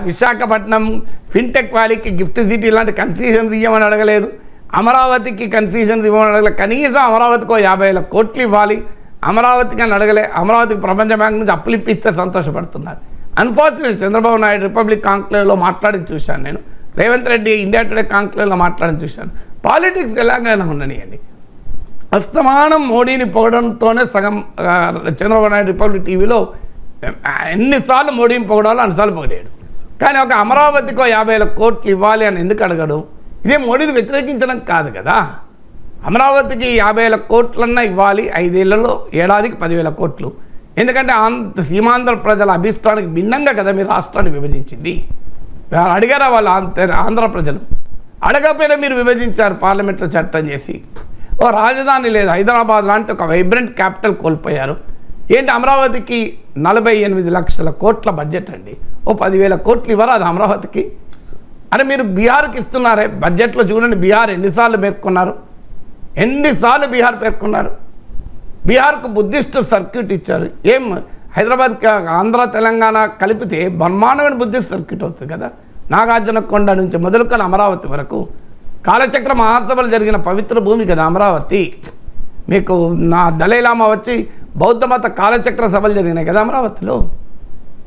విశాఖపట్నం ఫిన్టెక్ వ్యాలీకి గిఫ్ట్ సిటీ ఇలాంటి కన్సెషన్స్ ఇవ్వమని అడగలేదు, అమరావతికి కన్సెషన్స్ ఇవ్వమని అడగలేదు. కనీసం అమరావతికి 50,000 కోట్లు ఇవ్వాలి, అమరావతికి అని అడగలే. అమరావతికి ప్రపంచ బ్యాంక్ నుంచి అప్పులు ఇప్పిస్తే సంతోషపడుతున్నారు. అన్ఫార్చునేట్ చంద్రబాబు నాయుడు రిపబ్లిక్ కాంక్లేవ్లో మాట్లాడి చూశాను నేను, రేవంత్ రెడ్డి ఇండియా టుడే కాంక్లేవ్లో మాట్లాడి చూశాను. పాలిటిక్స్ ఎలాగైనా ఉండనియండి, అస్తమానం మోడీని పొగడంతోనే సగం చంద్రబాబు నాయుడు రిపబ్లిక్ టీవీలో ఎన్నిసార్లు మోడీని పొగడాలో అన్నిసార్లు పొగిడాడు. కానీ ఒక అమరావతికో 50,000 కోట్లు ఇవ్వాలి అని ఎందుకు అడగడు? ఇదే మోడీని వ్యతిరేకించడం కాదు కదా. అమరావతికి 50,000 కోట్లన్నా ఇవ్వాలి, 5 ఏళ్లలో ఏడాదికి 10,000 కోట్లు. ఎందుకంటే సీమాంధ్ర ప్రజల అభిష్టానికి భిన్నంగా కదా మీరు రాష్ట్రాన్ని విభజించింది. అడిగారా వాళ్ళు ఆంధ్ర ప్రజలు? అడగకపోయినా మీరు విభజించారు పార్లమెంట్లో చట్టం చేసి. ఓ రాజధాని లేదు, హైదరాబాద్ లాంటి ఒక వైబ్రెంట్ క్యాపిటల్ కోల్పోయారు. ఏంటి అమరావతికి 48 లక్షల కోట్ల బడ్జెట్ అండి, ఓ 10,000 కోట్లు ఇవ్వరా అది అమరావతికి? అరే మీరు బీహార్కి ఇస్తున్నారే, బడ్జెట్లో చూడండి బీహార్ ఎన్నిసార్లు పేర్కొన్నారు, ఎన్నిసార్లు బీహార్ పేర్కొన్నారు. బీహార్కు బుద్ధిస్ట్ సర్క్యూట్ ఇచ్చారు. ఏం హైదరాబాద్కి ఆంధ్ర తెలంగాణ కలిపితే బ్రహ్మాండమైన బుద్ధిస్ట్ సర్క్యూట్ అవుతుంది కదా. నాగార్జునకొండ నుంచి మొదలుకొని అమరావతి వరకు కాలచక్ర మహాసభలు జరిగిన పవిత్ర భూమి కదా అమరావతి. మీకు నా దలైలామా వచ్చి బౌద్ధ మత కాలచక్ర సభలు జరిగినాయి కదా అమరావతిలో.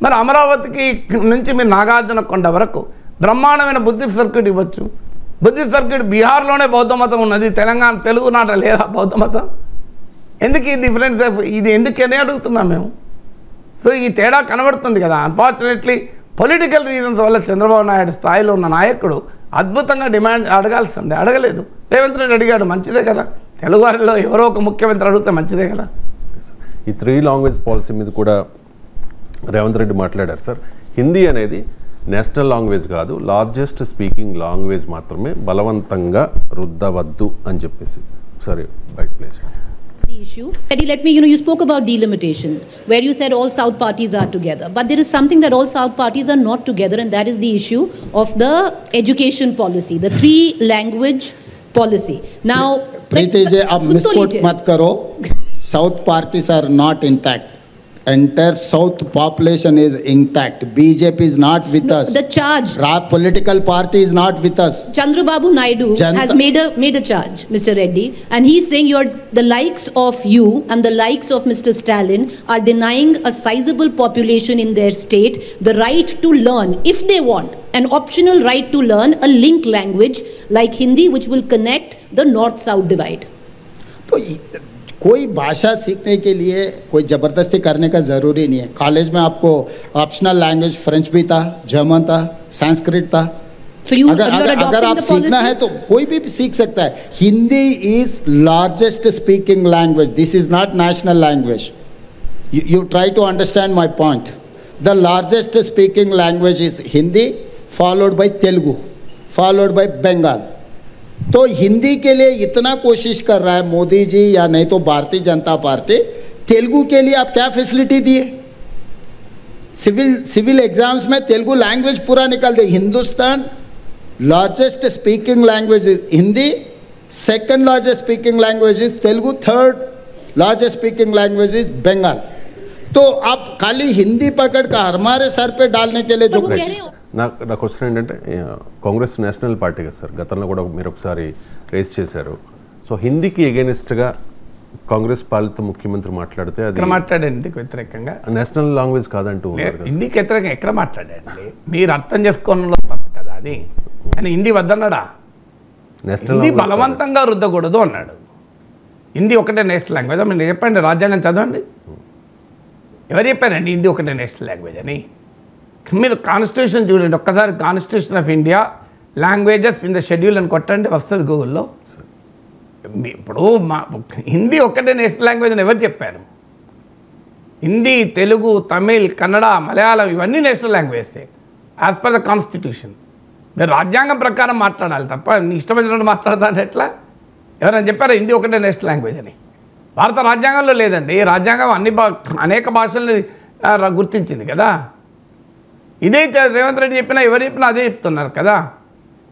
మరి అమరావతికి నుంచి మీరు నాగార్జునకొండ వరకు బ్రహ్మాండమైన బుద్ధిస్ట్ సర్క్యూట్ ఇవ్వచ్చు. బుద్ధిస్ట్ సర్క్యూట్ బీహార్లోనే బౌద్ధ మతం ఉన్నది, తెలంగాణ తెలుగు నాట లేదా బౌద్ధ మతం? ఎందుకు ఈ డిఫరెన్స్? ఇది ఎందుకని అడుగుతున్నాం మేము. సో ఈ తేడా కనబడుతుంది కదా. అన్ఫార్చునేట్లీ పొలిటికల్ రీజన్స్ వల్ల చంద్రబాబు నాయుడు స్థాయిలో ఉన్న నాయకుడు అద్భుతంగా డిమాండ్ అడగాల్సిందే, అడగలేదు. రేవంత్ రెడ్డి అడిగాడు, మంచిదే కదా. తెలుగు వారిలో ఎవరో ఒక ముఖ్యమంత్రి అడిగితే మంచిదే కదా. ఈ 3 లాంగ్వేజ్ పాలసీ మీద కూడా రేవంత్ రెడ్డి మాట్లాడారు సార్. హిందీ అనేది నేషనల్ లాంగ్వేజ్ కాదు, లార్జెస్ట్ స్పీకింగ్ లాంగ్వేజ్ మాత్రమే, బలవంతంగా రుద్దవద్దు అని చెప్పేసి. సరే బయట place the issue. Eddie, let me, you spoke about delimitation, where you said all South parties are together. But there is something that all South parties are not together, and that is the issue of the education policy, the 3-language policy. Now, Preeti ji, ab misquote mat karo. South parties are not intact. Entire South population is intact. BJP is not with us. The charge. Political party is not with us. Chandrababu Naidu has made a charge, Mr. Reddy, and he's saying the likes of you and the likes of Mr. Stalin are denying a sizable population in their state the right to learn, if they want, an optional right to learn a link language like Hindi, which will connect the North-South divide. तो कोई भाषा सीखने के लिए कोई ज़बरदस्ती करने का ज़रूरी नहीं है. कॉलेज में आपको ऑप्शनल लैंग्वेज फ्रेंच भी था, जर्मन था, संस्कृत था. So अगर आप सीखना है तो कोई भी सीख सकता है. Hindi is largest speaking language. This is not national language. You try to understand my point. The largest speaking language is Hindi, followed by Telugu, followed by Bengal. तो हिंदी के लिए इतना कोशिश कर रहा है मोदी जी या नहीं तो भारतीय जनता पार्टी. तेलुगु के लिए आप क्या फैसिलिटी दिए? सिविल एग्जाम्स में तेलुगु लैंग्वेज पूरा निकाल दे. Hindustan largest speaking language is Hindi, second largest speaking language is Telugu, third largest speaking language is Bengal. तो आप खाली हिंदी पकड़ कर हमारे सर पे डालने के लिए जो నా క్వశ్చన్ ఏంటంటే, కాంగ్రెస్ నేషనల్ పార్టీ కదా సార్, గతంలో కూడా మీరు ఒకసారి రేస్ చేశారు. సో హిందీకి ఎగెనిస్ట్గా కాంగ్రెస్ పాలిత ముఖ్యమంత్రి మాట్లాడితే అది మాట్లాడండి వ్యతిరేకంగా నేషనల్ లాంగ్వేజ్ కాదంటూ హిందీకి వ్యతిరేకంగా ఎక్కడ మాట్లాడండి? మీరు అర్థం చేసుకోవడంలో తప్పు కదా అది. అని హిందీ వద్దన్నాడా? హిందీ బలవంతంగా రుద్దకూడదు అన్నాడు. హిందీ ఒకటే నేషనల్ లాంగ్వేజ్. మీరు చెప్పండి, రాజ్యాంగం చదవండి. ఎవరు చెప్పారండి హిందీ ఒకటే నేషనల్ లాంగ్వేజ్ అని? మీరు కాన్స్టిట్యూషన్ చూడండి ఒక్కసారి, constitution of India languages in the schedule అని కొట్టండి, వస్తుంది గూగుల్లో. ఇప్పుడు హిందీ ఒక్కటే నేషనల్ లాంగ్వేజ్ అని ఎవరు చెప్పారు? హిందీ, తెలుగు, తమిళ్, కన్నడ, మలయాళం ఇవన్నీ నేషనల్ లాంగ్వేజెసే యాజ్ పర్ ద కాన్స్టిట్యూషన్. మీరు రాజ్యాంగం ప్రకారం మాట్లాడాలి తప్ప నీ ఇష్టమైనట్టు మాట్లాడతారు ఎట్లా? ఎవరైనా చెప్పారా హిందీ ఒకటే నేషనల్ లాంగ్వేజ్ అని? భారత రాజ్యాంగంలో లేదండి. రాజ్యాంగం అనేక భాషల్ని గుర్తించింది కదా. ఇదే రేవంత్ రెడ్డి చెప్పినా ఎవరు చెప్పినా అదే చెప్తున్నారు కదా.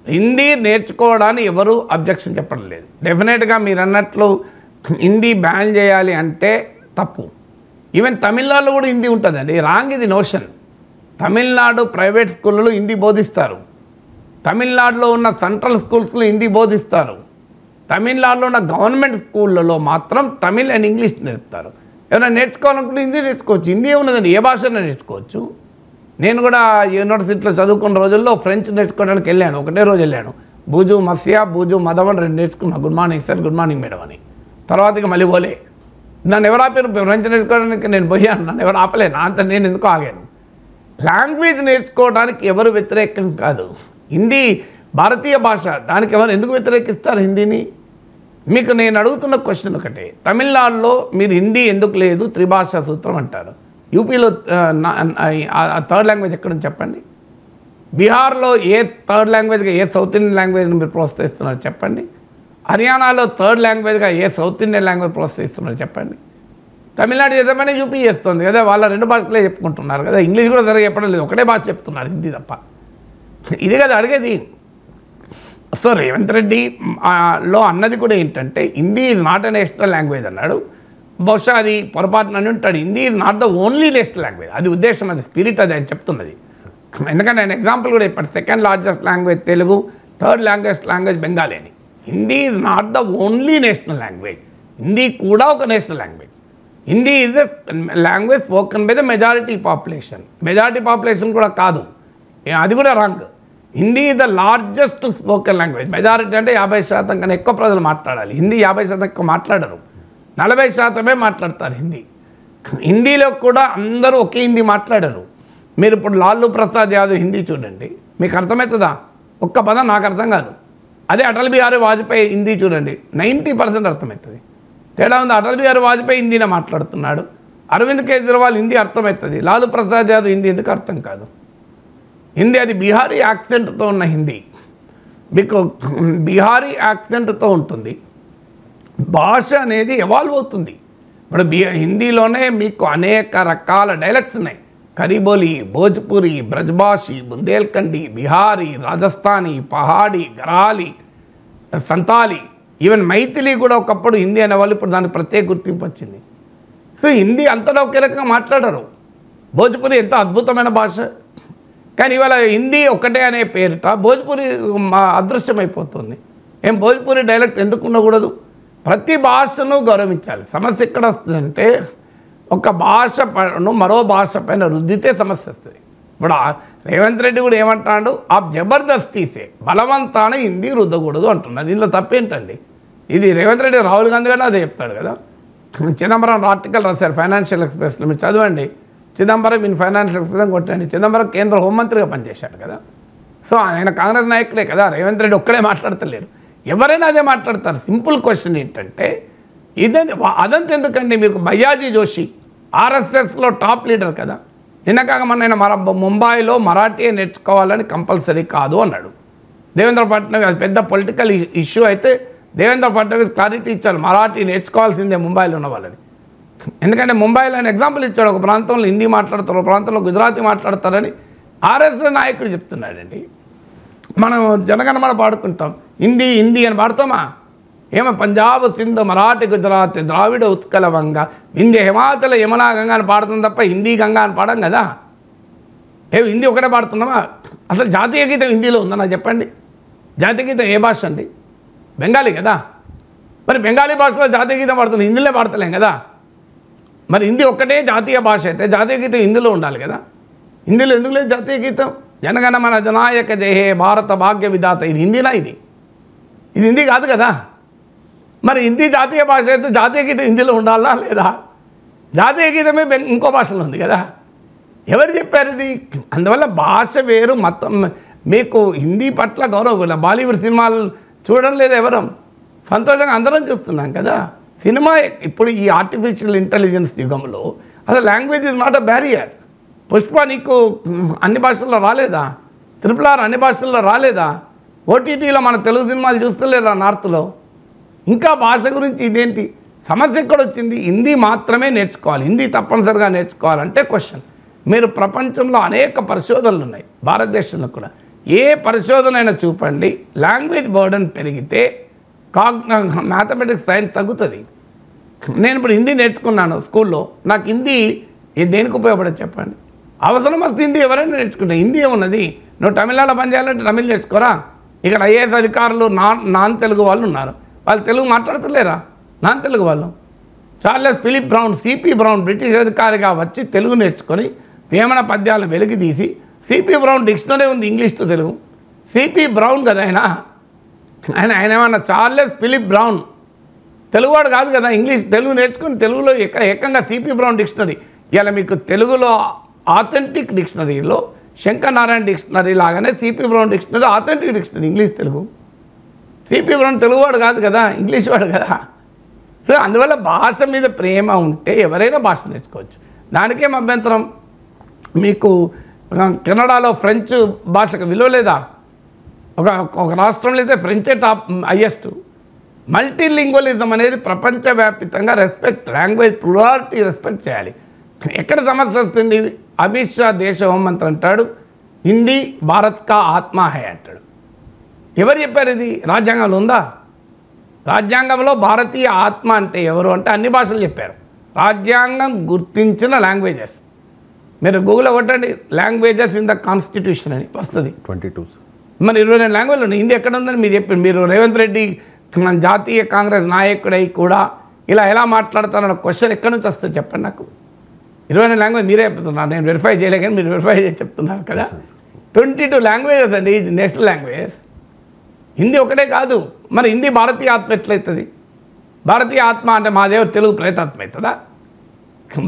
హిందీ నేర్చుకోవడానికి ఎవరు అబ్జెక్షన్ చెప్పడం లేదు. డెఫినెట్గా మీరు అన్నట్లు హిందీ బ్యాన్ చేయాలి అంటే తప్పు. ఈవెన్ తమిళనాడులో కూడా హిందీ ఉంటుందండి. రాంగ్ ఇది నోషన్. తమిళనాడు ప్రైవేట్ స్కూళ్ళలో హిందీ బోధిస్తారు. తమిళనాడులో ఉన్న సెంట్రల్ స్కూల్స్లో హిందీ బోధిస్తారు. తమిళనాడులో ఉన్న గవర్నమెంట్ స్కూళ్ళలో మాత్రం తమిళ్ అండ్ ఇంగ్లీష్ నేర్పుతారు. ఏమైనా నేర్చుకోవాలనుకుంటే హిందీ నేర్చుకోవచ్చు. హిందీ ఉన్నదండి, ఏ భాషను నేర్చుకోవచ్చు. నేను కూడా యూనివర్సిటీలో చదువుకున్న రోజుల్లో ఫ్రెంచ్ నేర్చుకోవడానికి వెళ్ళాను. ఒకటే రోజు వెళ్ళాను. బూజు మసియా, బూజు మదవన్ 2 నేర్చుకున్నా. Good morning sir, good morning madam అని. తర్వాత ఇక మళ్ళీ పోలే. నన్ను ఎవరు ఆపారు ఫ్రెంచ్ నేర్చుకోవడానికి? నేను పోయాను, నన్ను ఎవరు ఆపలేను. అంత నేను ఎందుకు ఆగాను? లాంగ్వేజ్ నేర్చుకోవడానికి ఎవరు వ్యతిరేకం కాదు. హిందీ భారతీయ భాష, దానికి ఎవరు ఎందుకు వ్యతిరేకిస్తారు హిందీని? మీకు నేను అడుగుతున్న క్వశ్చన్ ఒకటే. తమిళనాడులో మీరు హిందీ ఎందుకు లేదు? త్రిభాషా సూత్రం అంటారు. యూపీలో థర్డ్ లాంగ్వేజ్ ఎక్కడని చెప్పండి. బీహార్లో ఏ థర్డ్ లాంగ్వేజ్గా ఏ సౌత్ ఇండియన్ లాంగ్వేజ్ని మీరు ప్రోత్సహిస్తున్నారు చెప్పండి. హర్యానాలో థర్డ్ లాంగ్వేజ్గా ఏ సౌత్ ఇండియన్ లాంగ్వేజ్ ప్రోత్సహిస్తున్నారు చెప్పండి. తమిళనాడు చేద్దామని యూపీ చేస్తుంది కదా. వాళ్ళ 2 భాషలే చెప్పుకుంటున్నారు కదా. ఇంగ్లీష్ కూడా సరిగా చెప్పడం లేదు, ఒకటే భాష చెప్తున్నారు, హిందీ తప్ప. ఇది కదా అడిగేది. సో రేవంత్ రెడ్డి లో అన్నది కూడా ఏంటంటే Hindi is not a national language అన్నాడు. బహుశా అది పొరపాటున అని ఉంటాడు. Hindi is not the only national language. అది ఉద్దేశం, అది స్పిరిట్, అది ఆయన చెప్తున్నది. ఎందుకంటే ఆయన ఎగ్జాంపుల్ కూడా చెప్పాడు. 2nd largest language Telugu, 3rd largest language Bengali అని. Hindi is not the only national language. Hindi కూడా ఒక national language. Hindi is a language spoken by the majority population. Majority population కూడా కాదు, అది కూడా wrong. Hindi is the largest spoken language. Majority అంటే 50% కన్నా ఎక్కువ ప్రజలు మాట్లాడాలి. హిందీ 50% ఎక్కువ మాట్లాడరు, 40% మాట్లాడతారు హిందీ. హిందీలో కూడా అందరూ ఒకే హిందీ మాట్లాడరు. మీరు ఇప్పుడు లాలూ ప్రసాద్ యాదవ్ హిందీ చూడండి, మీకు అర్థమవుతుందా? ఒక్క పదం నాకు అర్థం కాదు. అదే అటల్ బిహారీ వాజ్పేయి హిందీ చూడండి, 90% అర్థమవుతుంది. తేడా ఉంది. అటల్ బిహారీ వాజ్పేయి హిందీనే మాట్లాడుతున్నాడు. అరవింద్ కేజ్రీవాల్ హిందీ అర్థమవుతుంది. లాలూ ప్రసాద్ యాదవ్ హిందీ ఎందుకు అర్థం కాదు? హిందీ అది బీహారీ యాక్సెంట్తో ఉన్న హిందీ. మీకు బీహారీ యాక్సెంట్తో ఉంటుంది. భాష అనేది ఎవాల్వ్ అవుతుంది. ఇప్పుడు హిందీలోనే మీకు అనేక రకాల డైలెక్ట్స్ ఉన్నాయి. కరీబోలి, భోజ్పురి, బ్రజ్భాషి, బుందేల్ఖండి, బిహారీ, రాజస్థానీ, పహాడీ, గరాలి, సంతాలి, ఈవెన్ మైథిలి కూడా ఒకప్పుడు హిందీ అనేవాళ్ళు, ఇప్పుడు దానికి ప్రత్యేక గుర్తింపు వచ్చింది. సో హిందీ అంతటా ఒకే రకంగా మాట్లాడరు. భోజ్పురి ఎంత అద్భుతమైన భాష, కానీ ఇవాళ హిందీ ఒక్కటే అనే పేరిట భోజ్పురి అదృశ్యమైపోతుంది. ఏం భోజ్పురి డైలెక్ట్ ఎందుకు ఉండకూడదు? ప్రతి భాషను గౌరవించాలి. సమస్య ఎక్కడ వస్తుందంటే ఒక భాష పైన మరో భాష పైన రుద్దితే సమస్య వస్తుంది. ఇప్పుడు రేవంత్ రెడ్డి కూడా ఏమంటాడు? ఆ జబర్దస్తీసే బలవంతాన హిందీ రుద్దకూడదు అంటున్నారు. దీనిలో తప్పేంటండి? ఇది రేవంత్ రెడ్డి, రాహుల్ గాంధీ కూడా అదే చెప్తాడు కదా. చిదంబరం ఆర్టికల్ రాశారు ఫైనాన్షియల్ ఎక్స్ప్రెస్లో, మీరు చదవండి. చిదంబరం ఇన్ ఫైనాన్షియల్ ఎక్స్ప్రెస్ కొట్టండి. చిదంబరం కేంద్ర హోంమంత్రిగా పనిచేశాడు కదా. సో ఆయన కాంగ్రెస్ నాయకుడే కదా. రేవంత్ రెడ్డి ఒక్కడే మాట్లాడతలేరు, ఎవరైనా అదే మాట్లాడతారు. సింపుల్ క్వశ్చన్ ఏంటంటే అదంతా ఎందుకండి? మీకు భయ్యాజీ జోషి ఆర్ఎస్ఎస్లో టాప్ లీడర్ కదా. నిన్న కాక మొన్న ముంబైలో మరాఠీ నేర్చుకోవాలని కంపల్సరీ కాదు అన్నాడు. దేవేంద్ర ఫడ్నవీస్, అది పెద్ద పొలిటికల్ ఇష్యూ అయితే దేవేంద్ర ఫడ్నవీస్ క్లారిటీ ఇచ్చాడు, మరాఠీ నేర్చుకోవాల్సిందే ముంబైలో ఉన్న వాళ్ళని. ఎందుకంటే ముంబైలో ఆయన ఎగ్జాంపుల్ ఇచ్చాడు. ఒక ప్రాంతంలో హిందీ మాట్లాడతారు, ఒక ప్రాంతంలో గుజరాతీ మాట్లాడతారని ఆర్ఎస్ఎస్ నాయకుడు చెప్తున్నాడండి. మనం జనగణమన పాడుకుంటాం, హిందీ హిందీ అని పాడుతామా? ఏమో పంజాబ్, సింధ్, మరాఠీ, గుజరాత్, ద్రావిడ, ఉత్కల, వంగ, వింధ్య, హిమాచల, యమునా, గంగా అని పాడుతుంది తప్ప హిందీ గంగా అని పాడం కదా. హిందీ ఒకటే పాడుతున్నామా? అసలు జాతీయ గీతం హిందీలో ఉందా నాకు చెప్పండి. జాతీయ గీతం ఏ భాష అండి? బెంగాలీ కదా. మరి బెంగాలీ భాషలో జాతీయ గీతం పాడుతున్నాం, హిందీలో పాడతలేం కదా. మరి హిందీ ఒక్కటే జాతీయ భాష అయితే జాతీయ గీతం హిందీలో ఉండాలి కదా. హిందీలో ఎందుకు లేదు జాతీయ గీతం? జనగణమన జనాయక జయ హే భారత భాగ్య విధాత, ఇది హిందీనా? ఇది హిందీ కాదు కదా. మరి హిందీ జాతీయ భాష అయితే జాతీయ గీతం హిందీలో ఉండాలా లేదా? జాతీయ గీతమే ఇంకో భాషలో ఉంది కదా. ఎవరు చెప్పారు ఇది? అందువల్ల భాష వేరు. మొత్తం మీకు హిందీ పట్ల గౌరవం. బాలీవుడ్ సినిమాలు చూడడం లేదు ఎవరు? సంతోషంగా అందరం చూస్తున్నాం కదా. సినిమా ఇప్పుడు ఈ ఆర్టిఫిషియల్ ఇంటెలిజెన్స్ యుగంలో అసలు language is not a barrier. Pushpa నీకు అన్ని భాషల్లో రాలేదా? RRR అన్ని భాషల్లో రాలేదా? ఓటీటీలో మన తెలుగు సినిమాలు చూస్తలేరా నార్త్లో? ఇంకా భాష గురించి ఇదేంటి సమస్య ఎక్కడ వచ్చింది? హిందీ మాత్రమే నేర్చుకోవాలి, హిందీ తప్పనిసరిగా నేర్చుకోవాలంటే క్వశ్చన్. మీరు ప్రపంచంలో అనేక పరిశోధనలు ఉన్నాయి, భారతదేశంలో కూడా. ఏ పరిశోధన అయినా చూపండి, లాంగ్వేజ్ బర్డన్ పెరిగితే మ్యాథమెటిక్స్ సైన్స్ తగ్గుతుంది. నేను ఇప్పుడు హిందీ నేర్చుకున్నాను స్కూల్లో, నాకు హిందీ దేనికి ఉపయోగపడదు చెప్పండి? అవసరం వస్తే హిందీ ఎవరైనా నేర్చుకుంటారు. హిందీ ఏమున్నది? నువ్వు తమిళనాడులో పని చేయాలంటే తమిళ్ నేర్చుకోరా. ఇక్కడ ఐఏఎస్ అధికారులు నాన్ తెలుగు వాళ్ళు ఉన్నారు, వాళ్ళు తెలుగు మాట్లాడుతులేరా? నాన్ తెలుగు వాళ్ళు. Charles Philip Brown, CP Brown British అధికారిగా వచ్చి తెలుగు నేర్చుకొని వేమన పద్యాలను వెలికి తీసి, సిపి బ్రౌన్ డిక్షనరీ ఉంది English to Telugu. CP Brown కదా ఆయన ఏమన్నా చార్లెస్ ఫిలిప్ బ్రౌన్ తెలుగువాడు కాదు కదా. తెలుగు నేర్చుకుని తెలుగులో ఏకంగా సిపి బ్రౌన్ డిక్షనరీ. ఇలా మీకు తెలుగులో ఆథెంటిక్ డిక్షనరీలో శంకర్ నారాయణ డిక్షనరీ లాగానే CP Brown dictionary authentic dictionary English Telugu. CP brown తెలుగువాడు కాదు కదా, ఇంగ్లీష్ వాడు కదా. సో అందువల్ల భాష మీద ప్రేమ ఉంటే ఎవరైనా భాష నేర్చుకోవచ్చు, దానికేం అభ్యంతరం. మీకు కెనడాలో ఫ్రెంచ్ భాషకు విలువ లేదా? ఒక రాష్ట్రంలో అయితే ఫ్రెంచే టాప్ హైయెస్ట్. మల్టీలింగ్వలిజం అనేది ప్రపంచవ్యాప్తంగా రెస్పెక్ట్, లాంగ్వేజ్ ప్లూరాలిటీ రెస్పెక్ట్ చేయాలి. ఎక్కడ సమస్య వస్తుంది? అమిత్ షా దేశ హోంమంత్రి అంటాడు హిందీ భారత్ కా ఆత్మ హై అంటాడు. ఎవరు చెప్పారు ఇది? రాజ్యాంగంలో ఉందా? రాజ్యాంగంలో భారతీయ ఆత్మ అంటే ఎవరు అంటే అన్ని భాషలు చెప్పారు. రాజ్యాంగం గుర్తించిన లాంగ్వేజెస్. మీరు గూగుల్లో కొట్టండి లాంగ్వేజెస్ ఇన్ ద కాన్స్టిట్యూషన్ అని వస్తుంది. 22. మరి 22 లాంగ్వేజ్లు ఉన్నాయి. హిందీ ఎక్కడ ఉందని మీరు చెప్పారు. మీరు రేవంత్ రెడ్డి జాతీయ కాంగ్రెస్ నాయకుడై కూడా ఇలా ఎలా మాట్లాడతారన్న క్వశ్చన్ ఎక్కడి నుంచి వస్తుంది చెప్పండి నాకు. 22 లాంగ్వేజ్ మీరే చెప్తున్నారు, నేను వెరిఫై చేయలే కానీ మీరు వెరిఫై చేసి చెప్తున్నారు కదా. 22 లాంగ్వేజెస్ అండి, ఇది నేషనల్ లాంగ్వేజ్. హిందీ ఒకటే కాదు. మరి హిందీ భారతీయ ఆత్మ ఎట్లయితుంది? భారతీయ ఆత్మ అంటే మా దేవుడు తెలుగు ప్రేతాత్మ అవుతుందా?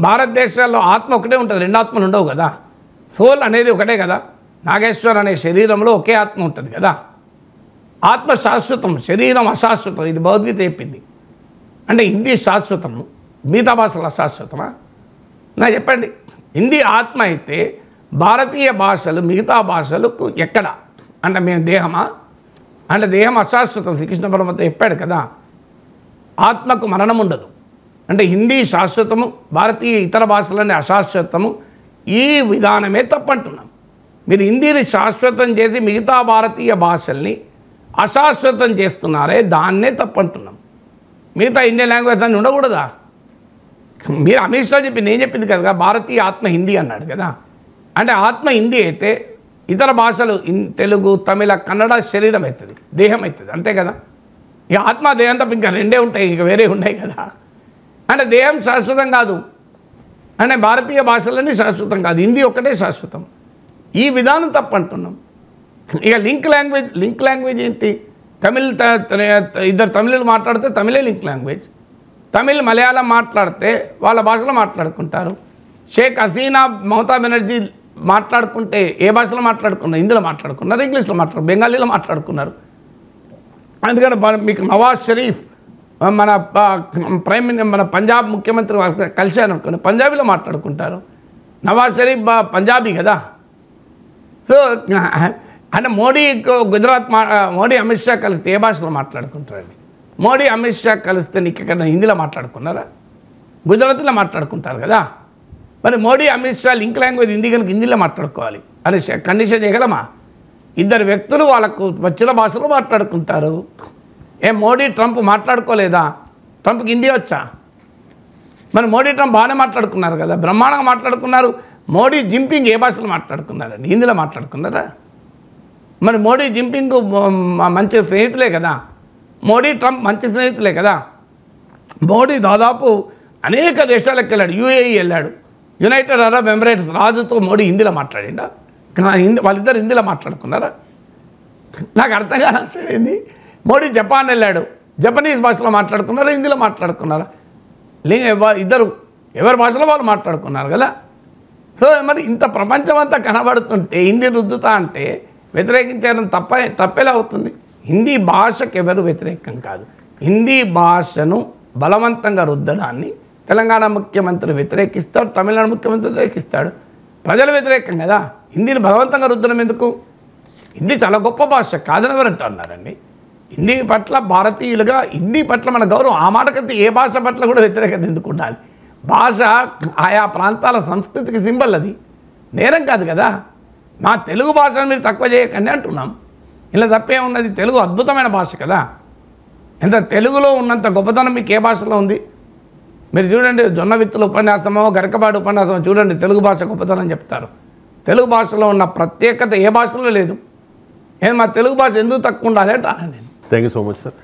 భారతదేశంలో ఆత్మ ఒకటే ఉంటుంది, రెండు ఆత్మలు ఉండవు కదా. సోల్ అనేది ఒకటే కదా. నాగేశ్వర్ అనే శరీరంలో ఒకే ఆత్మ ఉంటుంది కదా. ఆత్మ శాశ్వతం, శరీరం అశాశ్వతం, ఇది భగవద్గీత చెప్పింది. అంటే హిందీ శాశ్వతము, మిగతా భాషలు అశాశ్వతమా? నా చెప్పండి. హిందీ ఆత్మ అయితే భారతీయ భాషలు మిగతా భాషలకు ఎక్కడ? అంటే మేము దేహమా? అంటే దేహం అశాశ్వతం. శ్రీకృష్ణ పరమాత్మ చెప్పాడు కదా, ఆత్మకు మరణం ఉండదు. అంటే హిందీ శాశ్వతము, భారతీయ ఇతర భాషలన్నీ అశాశ్వతము. ఈ విధానమే తప్పంటున్నాం. మీరు హిందీని శాశ్వతం చేసి మిగతా భారతీయ భాషల్ని అశాశ్వతం చేస్తున్నారే, దాన్నే తప్పంటున్నాం. మిగతా ఇండియన్ లాంగ్వేజ్ అన్నీ ఉండకూడదా? మీరు అమిత్ షా చెప్పి నేను చెప్పింది కదా, భారతీయ ఆత్మ హిందీ అన్నాడు కదా. అంటే ఆత్మ హిందీ అయితే ఇతర భాషలు తెలుగు, తమిళ, కన్నడ శరీరం అవుతుంది, దేహం అవుతుంది, అంతే కదా. ఇక ఆత్మ దేహం తప్ప ఇంకా రెండే ఉంటాయి, ఇక వేరే ఉన్నాయి కదా. అంటే దేహం శాశ్వతం కాదు, అంటే భారతీయ భాషలన్నీ శాశ్వతం కాదు, హిందీ ఒక్కటే శాశ్వతం. ఈ విధానం తప్పంటున్నాం. ఇక లింక్ లాంగ్వేజ్ ఏంటి? ఇద్దరు తమిళులు మాట్లాడితే తమిళే లింక్ లాంగ్వేజ్. తమిళ్ మలయాళం మాట్లాడితే వాళ్ళ భాషలో మాట్లాడుకుంటారు. షేక్ హసీనా, మమతా బెనర్జీ మాట్లాడుకుంటే ఏ భాషలో మాట్లాడుకున్నారు? హిందీలో మాట్లాడుకున్నారు, ఇంగ్లీష్లో మాట్లాడుకున్నారు, బెంగాలీలో మాట్లాడుకున్నారు. అందుకని మీకు నవాజ్ షరీఫ్ మన పంజాబ్ ముఖ్యమంత్రి కలిశారు అనుకోండి, పంజాబీలో మాట్లాడుకుంటారు. నవాజ్ షరీఫ్ పంజాబీ కదా. సో అంటే మోడీ అమిత్ షా కలిస్తే ఏ భాషలో మాట్లాడుకుంటారండి? మోడీ అమిత్ షా కలిస్తే నీకు ఎక్కడ హిందీలో మాట్లాడుకున్నారా? గుజరాతీలో మాట్లాడుకుంటారు కదా. మరి మోడీ అమిత్ షా లింక్ లాంగ్వేజ్ హిందీ కనుక హిందీలో మాట్లాడుకోవాలి అని కండిషన్ చేయగలమా? ఇద్దరు వ్యక్తులు వాళ్ళకు వచ్చిన భాషలో మాట్లాడుకుంటారు. మోడీ ట్రంప్ మాట్లాడుకోలేదా? ట్రంప్కి హిందీ వచ్చా? మరి మోడీ ట్రంప్ బాగానే మాట్లాడుకున్నారు కదా, బ్రహ్మాండంగా మాట్లాడుకున్నారు. మోడీ జింపింగ్ ఏ భాషలో మాట్లాడుకున్నారండి? హిందీలో మాట్లాడుకున్నారా? మరి మోడీ జింపింగ్ మంచి స్నేహితులే కదా, మోడీ ట్రంప్ మంచి స్నేహితులే కదా. మోడీ దాదాపు అనేక దేశాలకు వెళ్ళాడు, యూఏఈ వెళ్ళాడు, యునైటెడ్ అరబ్ ఎమిరేట్స్ రాజుతో మోడీ హిందీలో మాట్లాడిండా? వాళ్ళిద్దరు హిందీలో మాట్లాడుకున్నారా? నాకు అర్థం కాలేదు. మోడీ జపాన్ వెళ్ళాడు, జపనీస్ భాషలో మాట్లాడుకున్నారా, హిందీలో మాట్లాడుకున్నారా? ఇద్దరు ఎవరి భాషలో వాళ్ళు మాట్లాడుకున్నారు కదా. సో మరి ఇంత ప్రపంచం అంతా కనబడుతుంటే హిందీ రుద్దుతా అంటే వ్యతిరేకించడం తప్పేలా అవుతుంది? హిందీ భాషకు ఎవరు వ్యతిరేకం కాదు. హిందీ భాషను బలవంతంగా రుద్దడాన్ని తెలంగాణ ముఖ్యమంత్రి వ్యతిరేకిస్తాడు, తమిళనాడు ముఖ్యమంత్రి వ్యతిరేకిస్తాడు. ప్రజలు వ్యతిరేకం కదా. హిందీని బలవంతంగా రుద్దడం ఎందుకు? హిందీ చాలా గొప్ప భాష కాదని ఎవరంటూ అన్నారండి. హిందీ పట్ల భారతీయులుగా హిందీ పట్ల మన గౌరవం. ఆ మాటకైతే ఏ భాష పట్ల కూడా వ్యతిరేకత ఎందుకు ఉండాలి? భాష ఆయా ప్రాంతాల సంస్కృతికి సింబల్, అది నేరం కాదు కదా. మా తెలుగు భాషను మీరు తక్కువ చేయకండి అంటున్నాం. ఇలా తప్పే ఉన్నది. తెలుగు అద్భుతమైన భాష కదా. ఎంత తెలుగులో ఉన్నంత గొప్పతనం మీకు ఏ భాషలో ఉంది? మీరు చూడండి, జొన్న విత్తుల ఉపన్యాసమో గరికపాటి ఉపన్యాసమో చూడండి, తెలుగు భాష గొప్పతనం చెప్తారు. తెలుగు భాషలో ఉన్న ప్రత్యేకత ఏ భాషలో లేదు. మా తెలుగు భాష ఎందుకు తక్కువ ఉండాలి అంటాను నేను. Thank you so much sir.